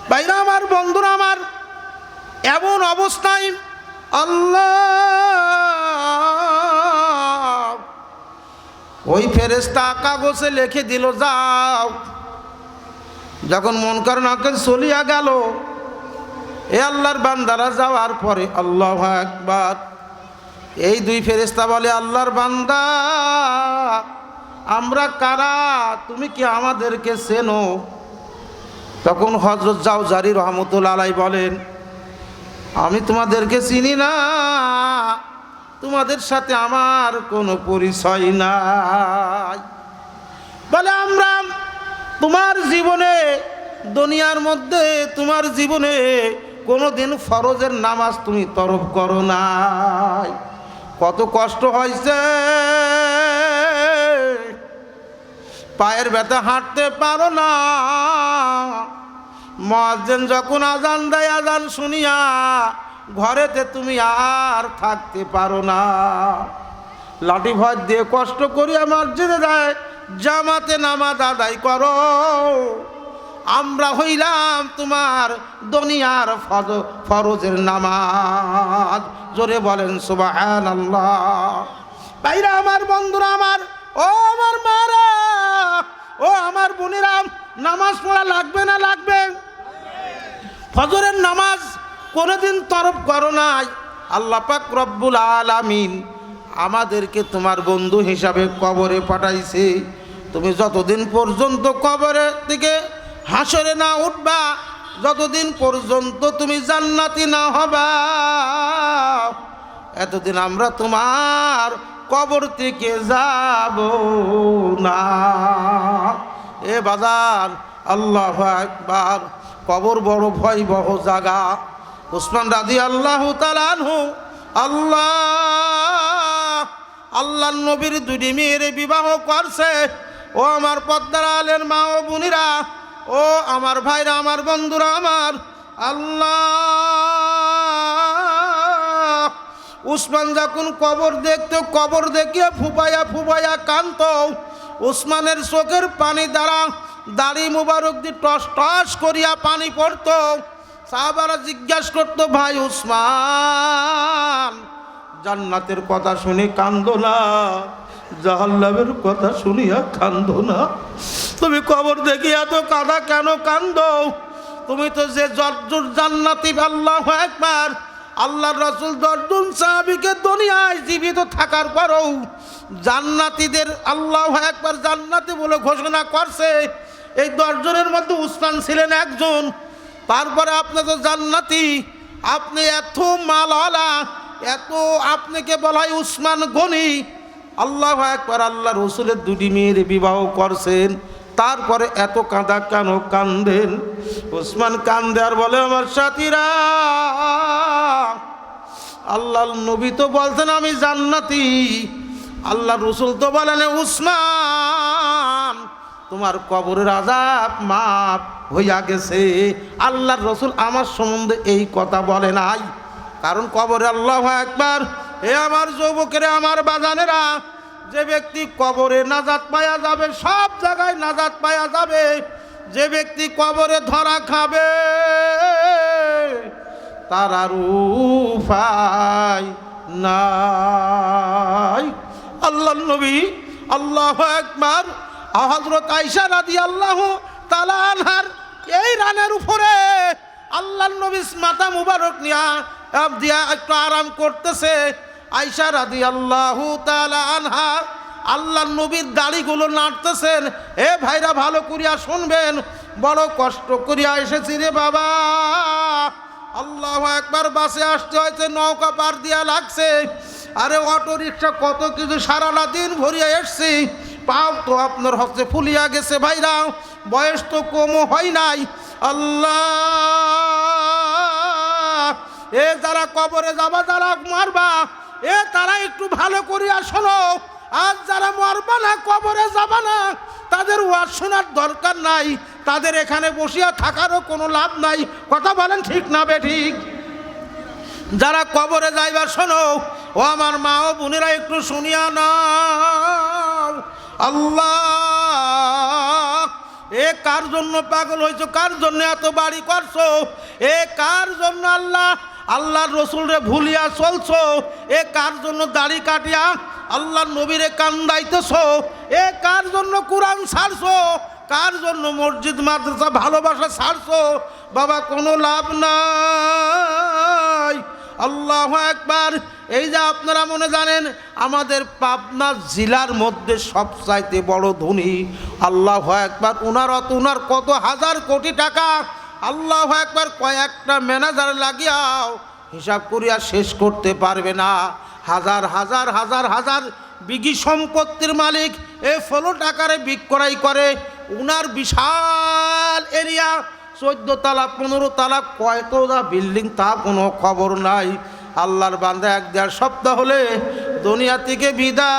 Speaker 1: ভাইরা আমার, বন্ধুরা আমার, এমন অবস্থায় আল্লাহ ওই ফেরেশতা কাগজে লিখে দিল, যাও। যখন মুনকার নাকির চলিয়া গেল, এ আল্লাহর বান্দারা যাওয়ার পরে আল্লাহু আকবার, এই দুই ফেরেশতা বলে, আল্লাহর বান্দা, আমরা কারা, তুমি কি আমাদেরকে চেনো? তখন হযরত জাওজারি রহমতুল্লাহ আলাইহি বলেন, আমি তোমাদেরকে চিনি না, তোমাদের সাথে আমার কোনো পরিচয় নাই। বলে, আমরা তোমার জীবনে, দুনিয়ার মধ্যে তোমার জীবনে কোনোদিন ফরজের নামাজ তুমি তরক করো নাই। কত কষ্ট হয়েছে, পায়ের ব্যথা, হাঁটতে পারো না। মুয়াজ্জিন যখন আজান দেয়, আজান শুনিয়া ঘরেতে তুমি আর থাকতে পারো না। লাঠি ভয় দিয়ে কষ্ট করিয়া মসজিদে যায়, জামাতে নামাজ আদায় করো। আমরা হইলাম তোমার দুনিয়ার ফরজের নামাজ। জোরে বলেন সুবহানাল্লাহ। ভাইরা আমার, বন্ধুরা আমার, ও আমার মারা, ও আমার বোনেরা, নামাজ পড়া লাগবে না? লাগবে। ফজরের নামাজ কোনোদিন তরক করো নাই। আল্লাহ পাক রব্বুল আলামিন আমাদেরকে তোমার বন্ধু হিসাবে কবরে পাঠাইছে। তুমি যতদিন পর্যন্ত কবরের দিকে হাসরে না উঠবা, যতদিন পর্যন্ত তুমি জান্নাতি না হবা, এতদিন আমরা তোমার কবর থেকে যাব না। এ বাজার, আল্লাহু আকবার, কবর বড় ভয়াবহ জায়গা। উসমান রাদিয়াল্লাহু তাআলা আনহু, আল্লাহর নবীর দুটি মেয়ের বিবাহ করছে। ও আমার পর্দার আলের মা ও বোনেরা, ও আমার ভাইরা, আমার বন্ধুরা আমার, আল্লাহ উসমান যখন কবর দেখতো, কবর দেখিয়ে ফুপাইয়া ফুপাইয়া কাঁদত। উসমানের চোখের পানি দ্বারা দাড়ি মুবারক দিয়ে টস টস করিয়া পানি পড়তো। সাহাবারা জিজ্ঞাসা করতো, ভাই উসমান, জান্নাতের কথা শুনে কান্দো না, জাহান্নামের কথা শুনিয়া কান্দো না। তুমি কবর দেখি এত কাঁদা কেন কান্দো? তুমি তো যে জর্জুর জান্নাতি, আল্লাহু আকবার। আল্লাহর রাসূল 10 জন সাহাবীকে দুনিয়ায় জীবিত থাকার পরও জান্নাতীদের আল্লাহু আকবার জান্নাতি বলে ঘোষণা করছে। এই 10 জনের মধ্যে উসমান ছিলেন একজন। তারপরে আপনি তো জান্নাতি, আপনি এত মালওয়ালা, এত আপনাকে বলা হয় উসমান গনি। আল্লাহু আকবার। আল্লাহ রসুলের 2টি মেয়ের বিবাহ করছেন, তারপরে এত কাঁদা কেন কান্দেন? উসমান কান্দে আর বলে, আমার সাথীরা, আল্লাহর নবী তো বলছেন আমি জান্নাতি, আল্লাহ রসুল তো বলেন উসমান তোমার কবরের আযাব মাফ হইয়া গেছে। আল্লাহর রসুল আমার সম্বন্ধে এই কথা বলে নাই, কারণ কবরে আল্লাহু আকবার। এ আমার যুবকেরা, আমার বাজানেরা, যে ব্যক্তি কবরে নাজাত পাওয়া যাবে, সব জায়গায় নাজাত পাওয়া যাবে। যে ব্যক্তি কবরে ধরা খাবে তার আর উপায় নাই। আল্লাহর নবী আল্লাহু আকবার হযরত আয়েশা রাদিয়াল্লাহু তাআলা আনহার এই রানের উপরে আল্লাহর নবী মাথা মুবারক দিয়া একটু আরাম করতেছে। আয়েশা রাদিয়াল্লাহু তাআলা আনহা আল্লাহর নবীর দাড়িগুলো নাড়তেছেন। এ ভাইরা ভালো করিয়া শুনবেন, বড় কষ্ট করিয়া এসেছি রে বাবা। আল্লাহু আকবার। বাসে আসতে হয়েছে, নৌকা পার দিয়া লাগছে, আরে অটো রিক্সা কত কিছু, সারাটা দিন ভরিয়া এসছি, পাও তো আপনার হচ্ছে ফুলিয়া গেছে ভাইরা, বয়স তো কমও হয় নাই। আল্লাহ, এ যারা কবরে যাবা, যারা মারবা, এ তারা একটু ভালো করিয়া শোনো। আর যারা মরবা না, কবরে যাবা না, তাদের ওয়াজ শোনার দরকার নাই, তাদের এখানে বসিয়া থাকারও কোনো লাভ নাই। কথা বলেন ঠিক না বেঠিক? যারা কবরে যাইবা শোনো, ও আমার মা ও বোনেরা একটু শুনিয়া নাও। আল্লাহ, এ কার জন্য পাগল হয়েছো? কার জন্য এত বাড়ি করছো? এ কার জন্য আল্লাহর রসুলরে ভুলিয়া চলছো? এ কার জন্য দাড়ি কাটিয়া আল্লাহর নবীরে কান্দাইতেছো? এ কার জন্য কোরআন ছাড়ছো? কার জন্য মসজিদ মাদ্রাসা ভালোবাসা ছাড়ছো? বাবা, কোনো লাভ নাই। আল্লাহু আকবার। এই যে আপনারা মনে জানেন, আমাদের পাবনা জেলার মধ্যে সবচাইতে বড় ধনী, আল্লাহু আকবার, উনার কত হাজার কোটি টাকা, আল্লাহু আকবার, কয়েকটা ম্যানেজার লাগিয়াও হিসাব করিয়া শেষ করতে পারবে না। হাজার হাজার হাজার হাজার বিঘি সম্পত্তির মালিক, এ 16 টাকারে বিক্রয় করে। উনার বিশাল এরিয়া, 14 তলা 15 তলা, কয়টা বিল্ডিং তা কোনো খবর নাই। আল্লাহর বান্দা 1-1.5 সপ্তাহ হলে দুনিয়া থেকে বিদায়।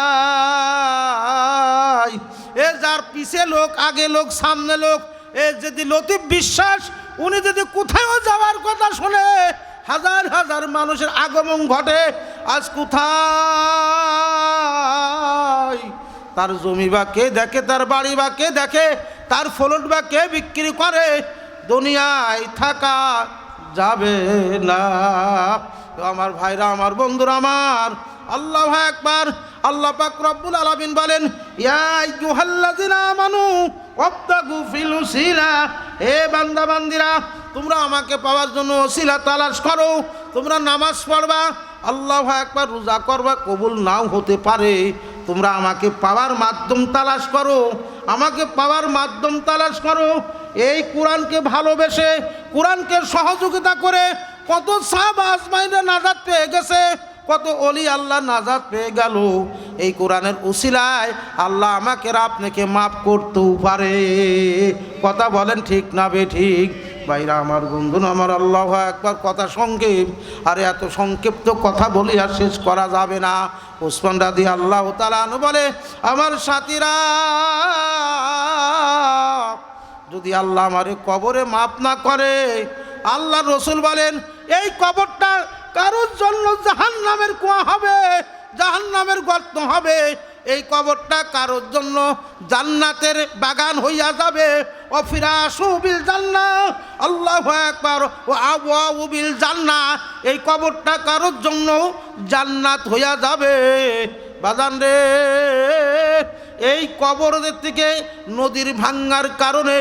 Speaker 1: এ যার পিছে লোক, আগে লোক, সামনে লোক, এ যদি লতিফ বিশ্বাস, উনি যদি কোথাও যাওয়ার কথা শুনে, হাজার হাজার মানুষের আগমন ঘটে। আজ কোথায় তার জমি বা কে দেখে, তার বাড়ি বা কে দেখে, তার ফ্লট বা কে বিক্রি করে? দুনিয়ায় থাকা যাবে না। আমার ভাইরা, আমার বন্ধুরা, আমার আল্লাহু আকবার। আল্লাহ পাক রব্বুল আলামিন বলেন, ইয়া আইয়ুহাল্লাযিনা আমানু ওয়াবতাগু ফিল উসিলা। হে বান্দা বান্দিরা, তোমরা আমাকে পাওয়ার জন্য ওসিলা তালাশ করো। তোমরা নামাজ পড়বা, আল্লাহু আকবার, রোজা করবা, কবুল নাও হতে পারে। তোমরা আমাকে পাওয়ার মাধ্যম তালাশ করো, আমাকে পাওয়ার মাধ্যম তালাশ করো। এই কোরআনকে ভালোবেসে, কোরআনকে সহযোগিতা করে কত সাহাবা আজমাইনে নাজাত পেয়ে গেছে, কত অলি আল্লাহ নাজাত পেয়ে গেল। এই কোরআনের উসিলায় আল্লাহ আমাকে আপনাকে মাফ করতেও পারে। কথা বলেন ঠিক না বেঠিক? ভাইরা আমার, বন্ধু আমার, আল্লাহু আকবার। কথা সংক্ষেপ, আর এত সংক্ষিপ্ত কথা বলে আর শেষ করা যাবে না। উসমান রাদিয়াল্লাহু তাআলা আনহু বলে, আমার সাথীরা, যদি আল্লাহ আমারে কবরে মাফ না করে, আল্লাহ রসুল বলেন, এই কবরটা কারোর জন্য জাহান্নামের কুয়া হবে, জাহান্নামের গর্ত হবে। এই কবরটা কারোর জন্য জান্নাতের বাগান হইয়া যাবে। অফিরাশু বিল জান্নাহ, আল্লাহু আকবার, ও আবওয়াবু বিল জান্নাহ, এই কবরটা কারোর জন্য জান্নাত হইয়া যাবে। বাজান রে, এই কবরের থেকে নদীর ভাঙ্গার কারণে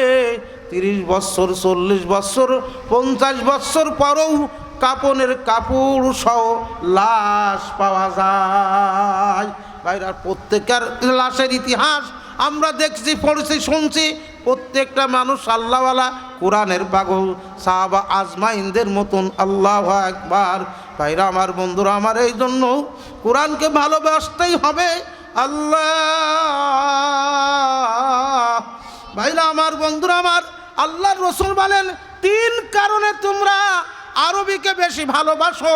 Speaker 1: 30 বছর, 40 বছর, 50 বছর পরেও কাপনের কাপড় সহ লাশ পাওয়া যায়। ভাইরা, প্রত্যেকের লাশের ইতিহাস আমরা দেখছি, পড়েছি, শুনছি। প্রত্যেকটা মানুষ আল্লাহওয়ালা, কোরআনের পাগল, সাহাবা আজমাইনদের মতন। আল্লাহু আকবার। ভাইরা আমার, বন্ধুরা আমার, এই জন্য কোরআনকে ভালোবাসতেই হবে। আল্লাহ, ভাইরা আমার, বন্ধুরা আমার, আল্লাহর রাসূল বলেন 3 কারণে তোমরা আরবিকে বেশি ভালোবাসো।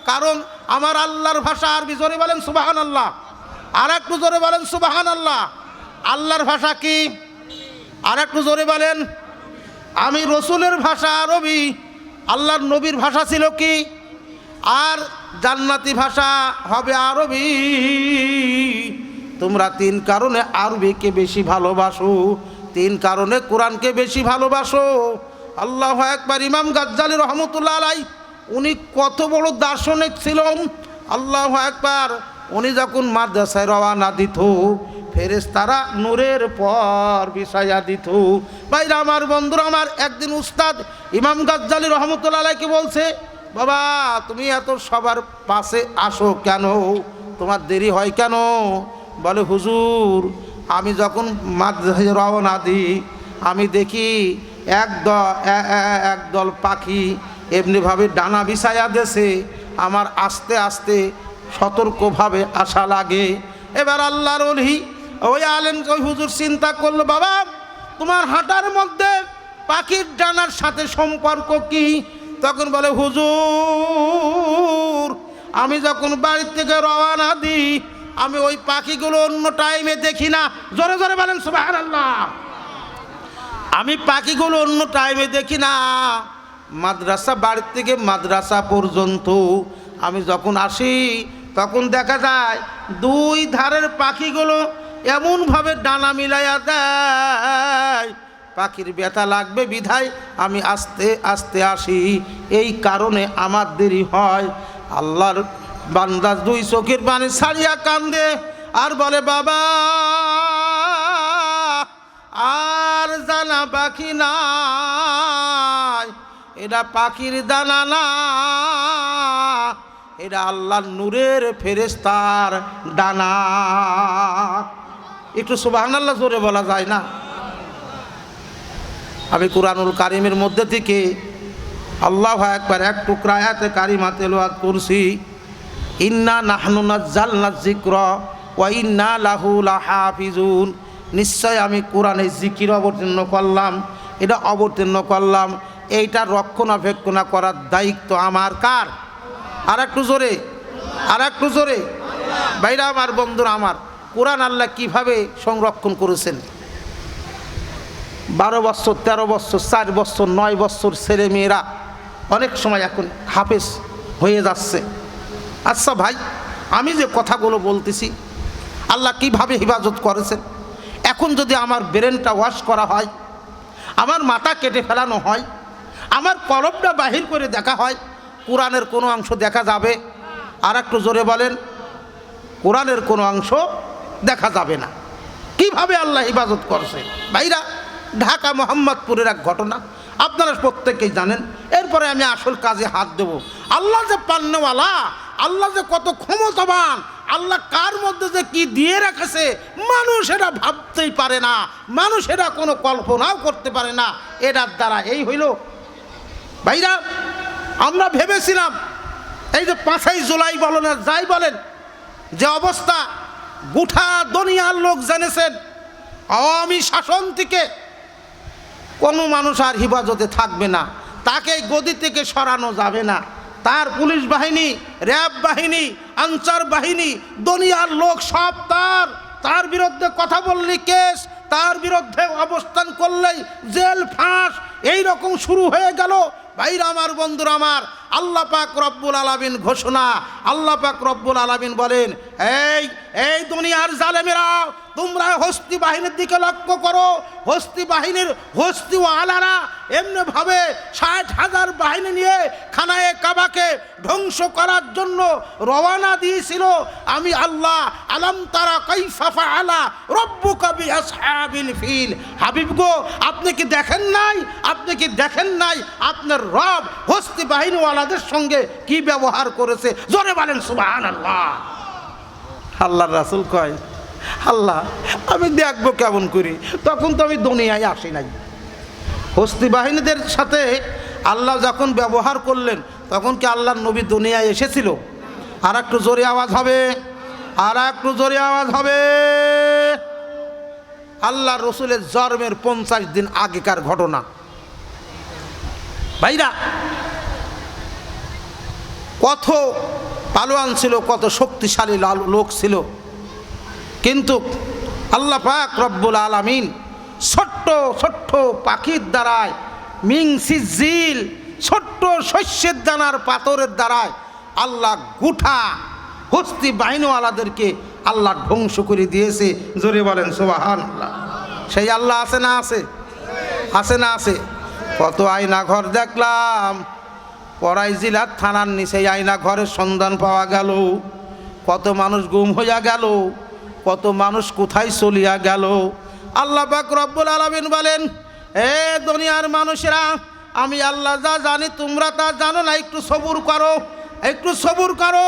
Speaker 1: কারণ আমার আল্লাহর ভাষা আরবি। জোরে বলেন সুবহানাল্লাহ। আর একটু জোরে বলেন সুবহানাল্লাহ। আল্লাহর ভাষা কি? আর একটু জোরে বলেন। আমি রসুলের ভাষা আরবি, আল্লাহর নবীর ভাষা ছিল কি? আর জান্নাতি ভাষা হবে আরবি। তোমরা 3 কারণে আরবিকে বেশি ভালোবাসো, 3 কারণে কোরআনকে বেশি ভালোবাসো। আল্লাহু আকবার। ইমাম গাজ্জালী রহমতুল্লাহ আলাইহি, উনি কত বড় দার্শনিক ছিলেন। আল্লাহু আকবার। উনি যখন মাদ্রাসায় রওনা দিত, ফেরেশতারা নূরের পর বিছায়া দিত। ভাইরা আমার, বন্ধুরা আমার, একদিন উস্তাদ ইমাম গাজ্জালী রহমতুল্লাহ আলাইহিকে বলছে, বাবা তুমি এত সবার পাশে আসো কেন? তোমার দেরি হয় কেন? বলে, হুজুর আমি যখন মাদ্রাসায় রওনা দিই, আমি দেখি একদল পাখি এমনিভাবে ডানা বিছায়া দেছে। আমার আস্তে আস্তে সতর্কভাবে আসা লাগে। এবার আল্লাহর ওলি, ওই আলেম, ওই হুজুর চিন্তা করলো, বাবা তোমার হাঁটার মধ্যে পাখির ডানার সাথে সম্পর্ক কি? তখন বলে, হুজুর আমি যখন বাড়ির থেকে রওনা দিই, আমি ওই পাখিগুলো অন্য টাইমে দেখি না। জোরে জোরে বলেন সুবহানাল্লাহ। আমি পাখিগুলো অন্য টাইমে দেখি না। মাদ্রাসা, বাড়ির থেকে মাদ্রাসা পর্যন্ত আমি যখন আসি, তখন দেখা যায় 2 ধারের পাখিগুলো এমনভাবে ডানা মিলাইয়া দেয়, পাখির ব্যথা লাগবে বিধায় আমি আস্তে আস্তে আসি। এই কারণে আমার দেরি হয়। আল্লাহর বান্দা 2 চোখের পানি ছাড়িয়া কান্দে আর বলে, বাবা আর জানা পাখি নাই, এটা পাখির দানা না, এটা আল্লাহর নূরের ফেরেশতার ডানা। একটু সুবহানাল্লাহ জোরে বলা যায় না? আমি কুরআনুল কারীমের মধ্যে থেকে আল্লাহু আকবার এক টুকরা আয়াতে কারিমা তেলাওয়াত করছি। ইন্না নাহনু নাযালনা যিকরা ওয়া ইন্না লাহু লাহাফিজুন। নিশ্চয় আমি কোরআনে জিকির অবতীর্ণ করলাম, এটা অবতীর্ণ করলাম, এইটা রক্ষণাবেক্ষণ করার দায়িত্ব আমার। কার? আর একটু জোরে, আর একটু জোরে। ভাইরা আমার, বন্ধুরা আমার, কোরআন আল্লাহ কিভাবে সংরক্ষণ করেছেন। 12 বছর, 13 বছর, 4 বছর, 9 বছর ছেলে মেয়েরা অনেক সময় এখন হাফেজ হয়ে যাচ্ছে। আচ্ছা ভাই, আমি যে কথাগুলো বলতেছি আল্লাহ কিভাবে হিফাজত করেছেন। এখন যদি আমার ব্রেনটা ওয়াশ করা হয়, আমার মাথা কেটে ফেলানো হয়, আমার কলবটা বাহির করে দেখা হয়, কোরআনের কোনো অংশ দেখা যাবে? আর একটু জোরে বলেন। কোরআনের কোনো অংশ দেখা যাবে না। কিভাবে আল্লাহ হিফাজত করছে? ভাইরা, ঢাকা মোহাম্মদপুরের এক ঘটনা আপনারা প্রত্যেকেই জানেন। এরপরে আমি আসল কাজে হাত দেব। আল্লাহ যে পান্নওয়ালা, আল্লাহ যে কত ক্ষমতাবান, আল্লাহ কার মধ্যে যে কি দিয়ে রেখেছে মানুষেরা ভাবতেই পারে না, মানুষেরা কোনো কল্পনাও করতে পারে না। এটার দ্বারা এই হইল। ভাইরা, আমরা ভেবেছিলাম এই যে 5ই জুলাই বলেন আর যাই বলেন, যে অবস্থা গোটা দুনিয়ার লোক জেনেছেন, আওয়ামী শাসন থেকে কোনো মানুষ আর হিফাজতে থাকবে না, তাকে গদি থেকে সরানো যাবে না। তার পুলিশ বাহিনী, র্যাব বাহিনী, আনসার বাহিনী, দুনিয়ার লোক সব তার বিরুদ্ধে কথা বললেই কেস, তার বিরুদ্ধে অবস্থান করলেই জেল, ফাঁস, এই রকম শুরু হয়ে গেল। ভাইরা আমার, বন্ধুরা আমার, আল্লাহ পাক রব্বুল আলামিন ঘোষণা, আল্লাহ পাক রব্বুল আলামিন বলেন, এই এই দুনিয়ার জালেমেরা, তোমরা হস্তি বাহিনীর দিকে লক্ষ্য করো। হস্তি বাহিনীর হস্তিওয়ালারা এমনি ভাবে ৬০,০০০ বাহিনী নিয়ে খানায়ে কাবাকে ধ্বংস করার জন্য রওনা দিয়েছিল। আমি আল্লাহ আলাম তারা কাইফা ফাআলা রব্বুকা বিআসহাবিল ফিল। হাবিব গো, আপনি কি দেখেন নাই? আপনি কি দেখেন নাই আপনার রব হস্তি বাহিনীওয়ালাদের সঙ্গে কি ব্যবহার করেছে? জোরে বলেন সুবহানাল্লাহ। আল্লাহর রাসূল কয়, আল্লাহ আমি দেখবো কেমন করি, তখন তো আমি দুনিয়ায় আসি নাই। হস্তি বাহিনীদের সাথে আল্লাহ যখন ব্যবহার করলেন, তখন কি আল্লাহর নবী দুনিয়ায় এসেছিল? আর একটু জোরে আওয়াজ হবে, আর একটু জোরে আওয়াজ হবে। আল্লাহ রসুলের জন্মের 50 দিন আগেকার ঘটনা। ভাইরা, কত পালোয়ান ছিল, কত শক্তিশালী লোক ছিল, কিন্তু আল্লাহ পাক রব্বুল আলামিন ছোট্ট ছোট্ট পাখির দ্বারায়, মিং সিজিল ছোট্ট শস্যের দানার পাথরের দ্বারায় আল্লাহ গুঠা হস্তি বাহিনীওয়ালাদেরকে আল্লাহ ধ্বংস করে দিয়েছে। জোরে বলেন সুবহানাল্লাহ। সেই আল্লাহ আছে না আছে? আছে না আছে? কত আয়না ঘর দেখলাম, পরাই জেলার থানার নিচে আয়না ঘরের সন্ধান পাওয়া গেল। কত মানুষ গুম হইয়া গেল, কত মানুষ কোথায় চলিয়া গেল। আল্লাহ পাক রব্বুল আলামিন বলেন, এ দুনিয়ার মানুষেরা, আমি আল্লাহ যা জানি তোমরা তা জানো না। একটু সবুর করো, একটু সবুর করো।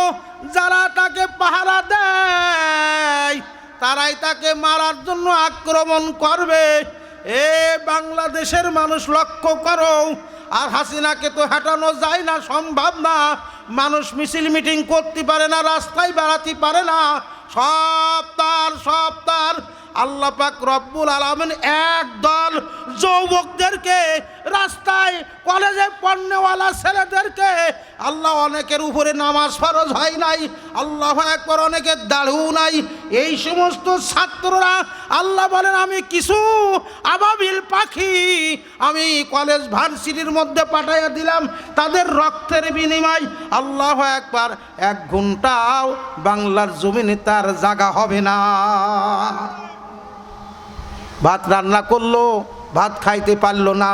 Speaker 1: যারা তাকে পাহারা দেয় তারাই তাকে মারার জন্য আক্রমণ করবে। এ বাংলাদেশের মানুষ লক্ষ্য করো। আর হাসিনাকে তো হাঁটানো যায় না, সম্ভব না। মানুষ মিছিল মিটিং করতে পারে না, রাস্তায় বেড়াতে পারে না। সব তার আল্লাহ পাক রব্বুল আলামিন একদল যুবকদেরকে, রাস্তায় কলেজে পড়নেওয়ালা ছেলেদেরকে, আল্লাহ অনেকের উপরে নামাজ ফরজ হয় নাই, আল্লাহু আকবার, অনেকের দাড়িও নাই। এই সমস্ত ছাত্ররা আল্লাহ বলেন, আমি কিছু আবাবিল পাখি আমি কলেজ ভার্সিটির মধ্যে পাঠাইয়া দিলাম, তাদের রক্তের বিনিময় আল্লাহু আকবার 1 ঘন্টাও বাংলার জমিনে তার জায়গা হবে না। ভাত রান্না করলো, ভাত খাইতে পারলো না।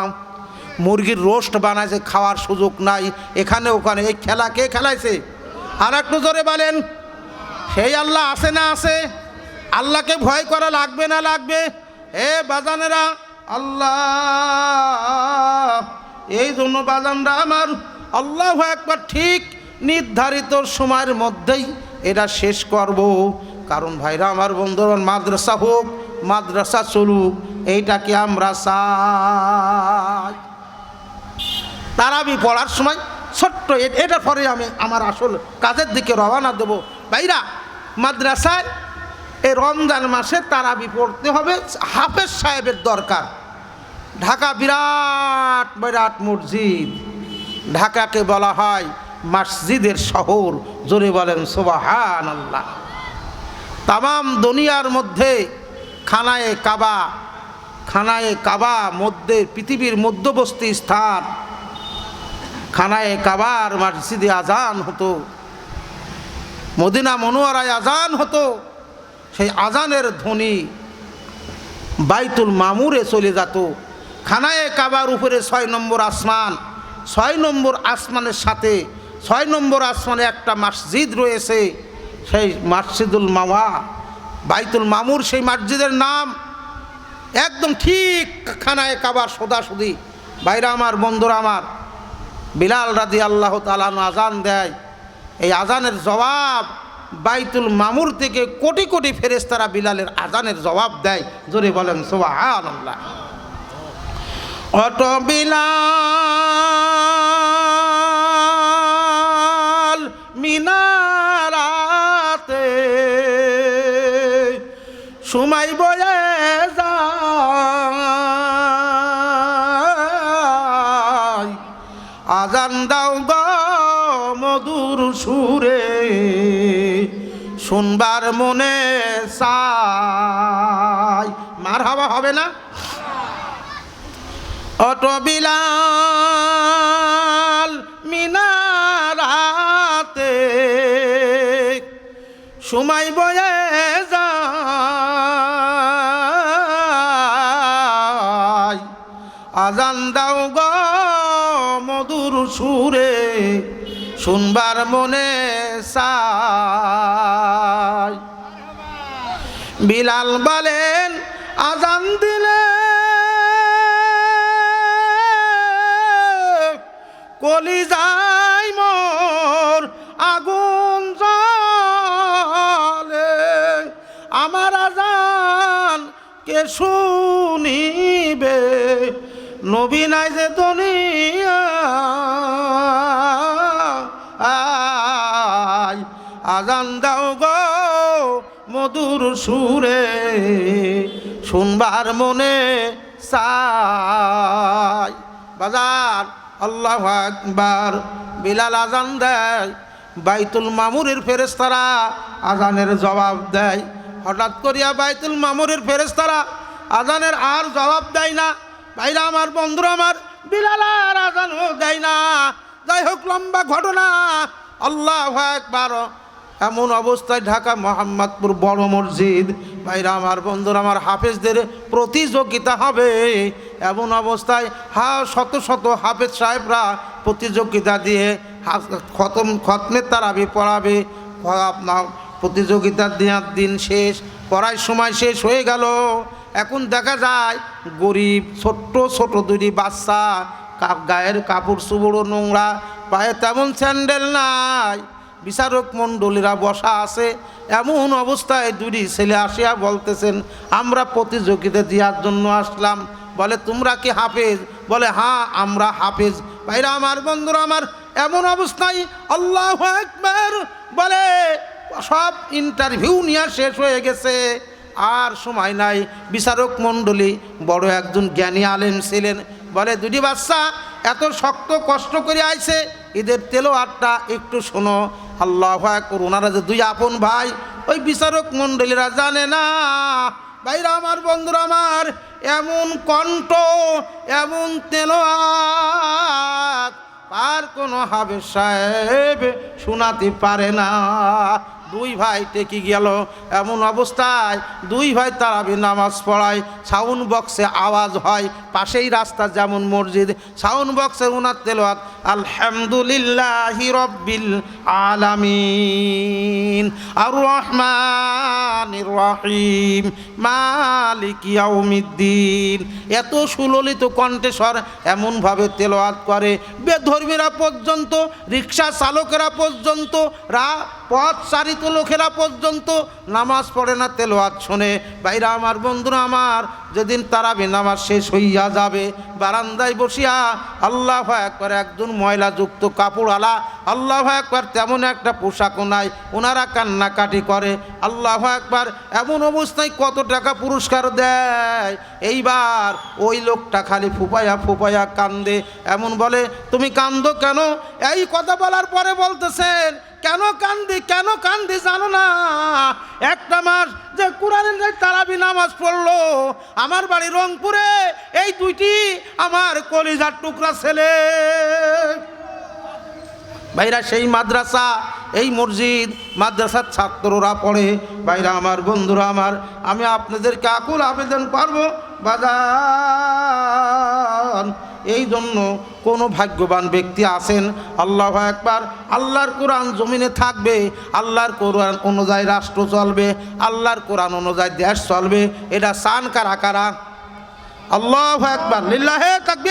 Speaker 1: মুরগির রোস্ট বানাইছে, খাওয়ার সুযোগ নাই। এখানে ওখানে এই খেলা কে খেলাইছে? আর একটু জোরে বলেন, সেই আল্লাহ আছে না আছে? আল্লাহকে ভয় করা লাগবে না লাগবে? এ বাজানেরা, আল্লাহ, এই জন্য বাজানরা আমার, আল্লাহু আকবার, ঠিক নির্ধারিত সময়ের মধ্যেই এটা শেষ করব। কারণ ভাইরা আমার, বন্ধুরা, মাদ্রাসা হোক, মাদ্রাসা চলুক, এইটাকে আমরা চাই। তারাবি পড়ার সময় ছোট্ট এটার পরে আমি আমার আসল কাজের দিকে রওনা দেব। ভাইরা, মাদ্রাসায় এই রমজান মাসে তারাবি পড়তে হবে, হাফেজ সাহেবের দরকার। ঢাকা বিরাট বিরাট মসজিদ, ঢাকাকে বলা হয় মসজিদের শহর। জোরে বলেন সুবহানাল্লাহ। তামাম দুনিয়ার মধ্যে খানায়ে কাবা মধ্যে, পৃথিবীর মধ্যবর্তী স্থান। খানায়ে কাবার মসজিদে আজান হতো, মদিনা মনোয়ারায় আজান হতো। সেই আজানের ধ্বনি বাইতুল মামুরে চলে যেত। খানায়ে কাবার উপরে 6 নম্বর আসমান, 6 নম্বর আসমানের সাথে 6 নম্বর আসমানে একটা মসজিদ রয়েছে, সেই মসজিদুল মাওয়া, বাইতুল মামুর। সেই মসজিদের নাম একদম ঠিক খানায়ে কাবার সোজাসুজি। ভাইরা আমার, বন্ধুরা আমার, বিলাল রাদিয়াল্লাহু তাআলা আজান দেয়। এই আজানের জবাব বাইতুল মামুর থেকে কোটি কোটি ফেরেশতারা বিলালের আজানের জবাব দেয়। জোরে বলেন সুবহানাল্লাহ। অটো বিলাল মিনারাতে সময় বয়ে যায়, আজান দাও গো মধুর সুরে, শুনবার মনে চায়। মারহাবা হবে না? অটো বিলাল মিনারাতে সময় বয়ে যায় আজান দাও গো মধুর সুরে শুনবার মনে চায় বিলাল বলেন আজান দিলে কলিজায় মোর আগুন জ্বলে আমার আজান কে শুনিবে নবী নাই যে দুনিয়া আজান দাও গো মধুর সুরে শুনবার মনে চায় বাজার আল্লাহু আকবার বিলাল আজান দেয় বাইতুল মামুরের ফেরেশতারা আজানের জবাব দেয় হঠাৎ করিয়া বাইতুল মামুরের ফেরেশতারা আজানের আর জবাব দেয় না ভাইরা আমার বন্ধুরা আমার বিলাল আর আজানও দেয় না যাই হোক লম্বা ঘটনা আল্লাহু আকবার এমন অবস্থায় ঢাকা মোহাম্মদপুর বড় মসজিদ ভাইরা আমার বন্ধুরা আমার হাফেজদের প্রতিযোগিতা হবে এমন অবস্থায় শত শত হাফেজ সাহেবরা প্রতিযোগিতা দিয়ে খতমে তারাবি পড়াবে আপনার প্রতিযোগিতা দেওয়ার দিন শেষ পড়ার সময় শেষ হয়ে গেল এখন দেখা যায় গরিব ছোট্ট ছোট দুটি বাচ্চা গায়ের কাপড় চোপড় নোংরা পায়ে তেমন স্যান্ডেল নাই বিচারক মণ্ডলীরা বসা আছে এমন অবস্থায় দুটি ছেলে আসিয়া বলতেছেন আমরা প্রতিযোগিতা দেওয়ার জন্য আসলাম বলে তোমরা কি হাফেজ বলে হ্যাঁ আমরা হাফেজ ভাইরা আমার বন্ধুরা আমার এমন অবস্থায় আল্লাহু আকবার বলে সব ইন্টারভিউ নিয়ে শেষ হয়ে গেছে আর সময় নাই বিচারক মণ্ডলী বড় একজন জ্ঞানী আলেম ছিলেন বলে দুটি বাচ্চা এত শক্ত কষ্ট করে আইছে এদের তেলাওয়াতটা একটু শোনো আল্লাহু আকবার ওনারা যে দুই আপন ভাই ওই বিচারক মণ্ডলীরা জানে না ভাইরা আমার বন্ধুরা আমার এমন কণ্ঠ এমন তেলাওয়াত আর কোনো হাফেজ সাহেব শোনাতে পারে না দুই ভাই টেকি গেল এমন অবস্থায় দুই ভাই তারাবি নামাজ পড়ায় সাউন্ড বক্সে আওয়াজ হয় পাশেই রাস্তা যেমন মসজিদ সাউন্ড বক্সে ওনার তেলাওয়াত আলহামদুলিল্লাহি রব্বিল আলামিন আর রহমানির রহিম মালিক ইয়াউমিদ্দিন এত সুললিত কণ্ঠস্বর এমনভাবে তেলাওয়াত করে বেধর্মীরা পর্যন্ত রিক্সা চালকেরা পর্যন্ত পথ চারিত লোকেরা পর্যন্ত নামাজ পড়ে না তেলাওয়াত শোনে ভাইরা আমার বন্ধুরা আমার যেদিন তারাবি নামাজ শেষ হইয়া যাবে বারান্দায় বসিয়া আল্লাহু আকবার একজন ময়লাযুক্ত কাপড়ওয়ালা আল্লাহু আকবার তেমন একটা পোশাকও নাই ওনারা কান্নাকাটি করে আল্লাহু আকবার এমন অবস্থায় কত টাকা পুরস্কার দেয় এইবার ওই লোকটা খালি ফুপায়া ফুপায়া কান্দে এমন বলে তুমি কান্দো কেন এই কথা বলার পরে বলতেছেন কেন কান্দি জানো না একটা মাস যে কোরআনের তারাবি নামাজ পড়লো আমার বাড়ি রংপুরে এই দুইটি আমার কলিজার টুকরা ছেলে ভাইরা সেই মাদ্রাসা এই মসজিদ মাদ্রাসার ছাত্ররা পড়ে ভাইরা আমার বন্ধুরা আমার আমি আপনাদেরকে আকুল আবেদন করবো বাজান এই জন্য কোনো ভাগ্যবান ব্যক্তি আছেন আল্লাহু আকবার আল্লাহর কোরআন জমিনে থাকবে আল্লাহর কোরআন অনুযায়ী রাষ্ট্র চলবে আল্লাহর কোরআন অনুযায়ী দেশ চলবে এটা চান কারা কারা আল্লাহু আকবার লিল্লাহে তাকবীর।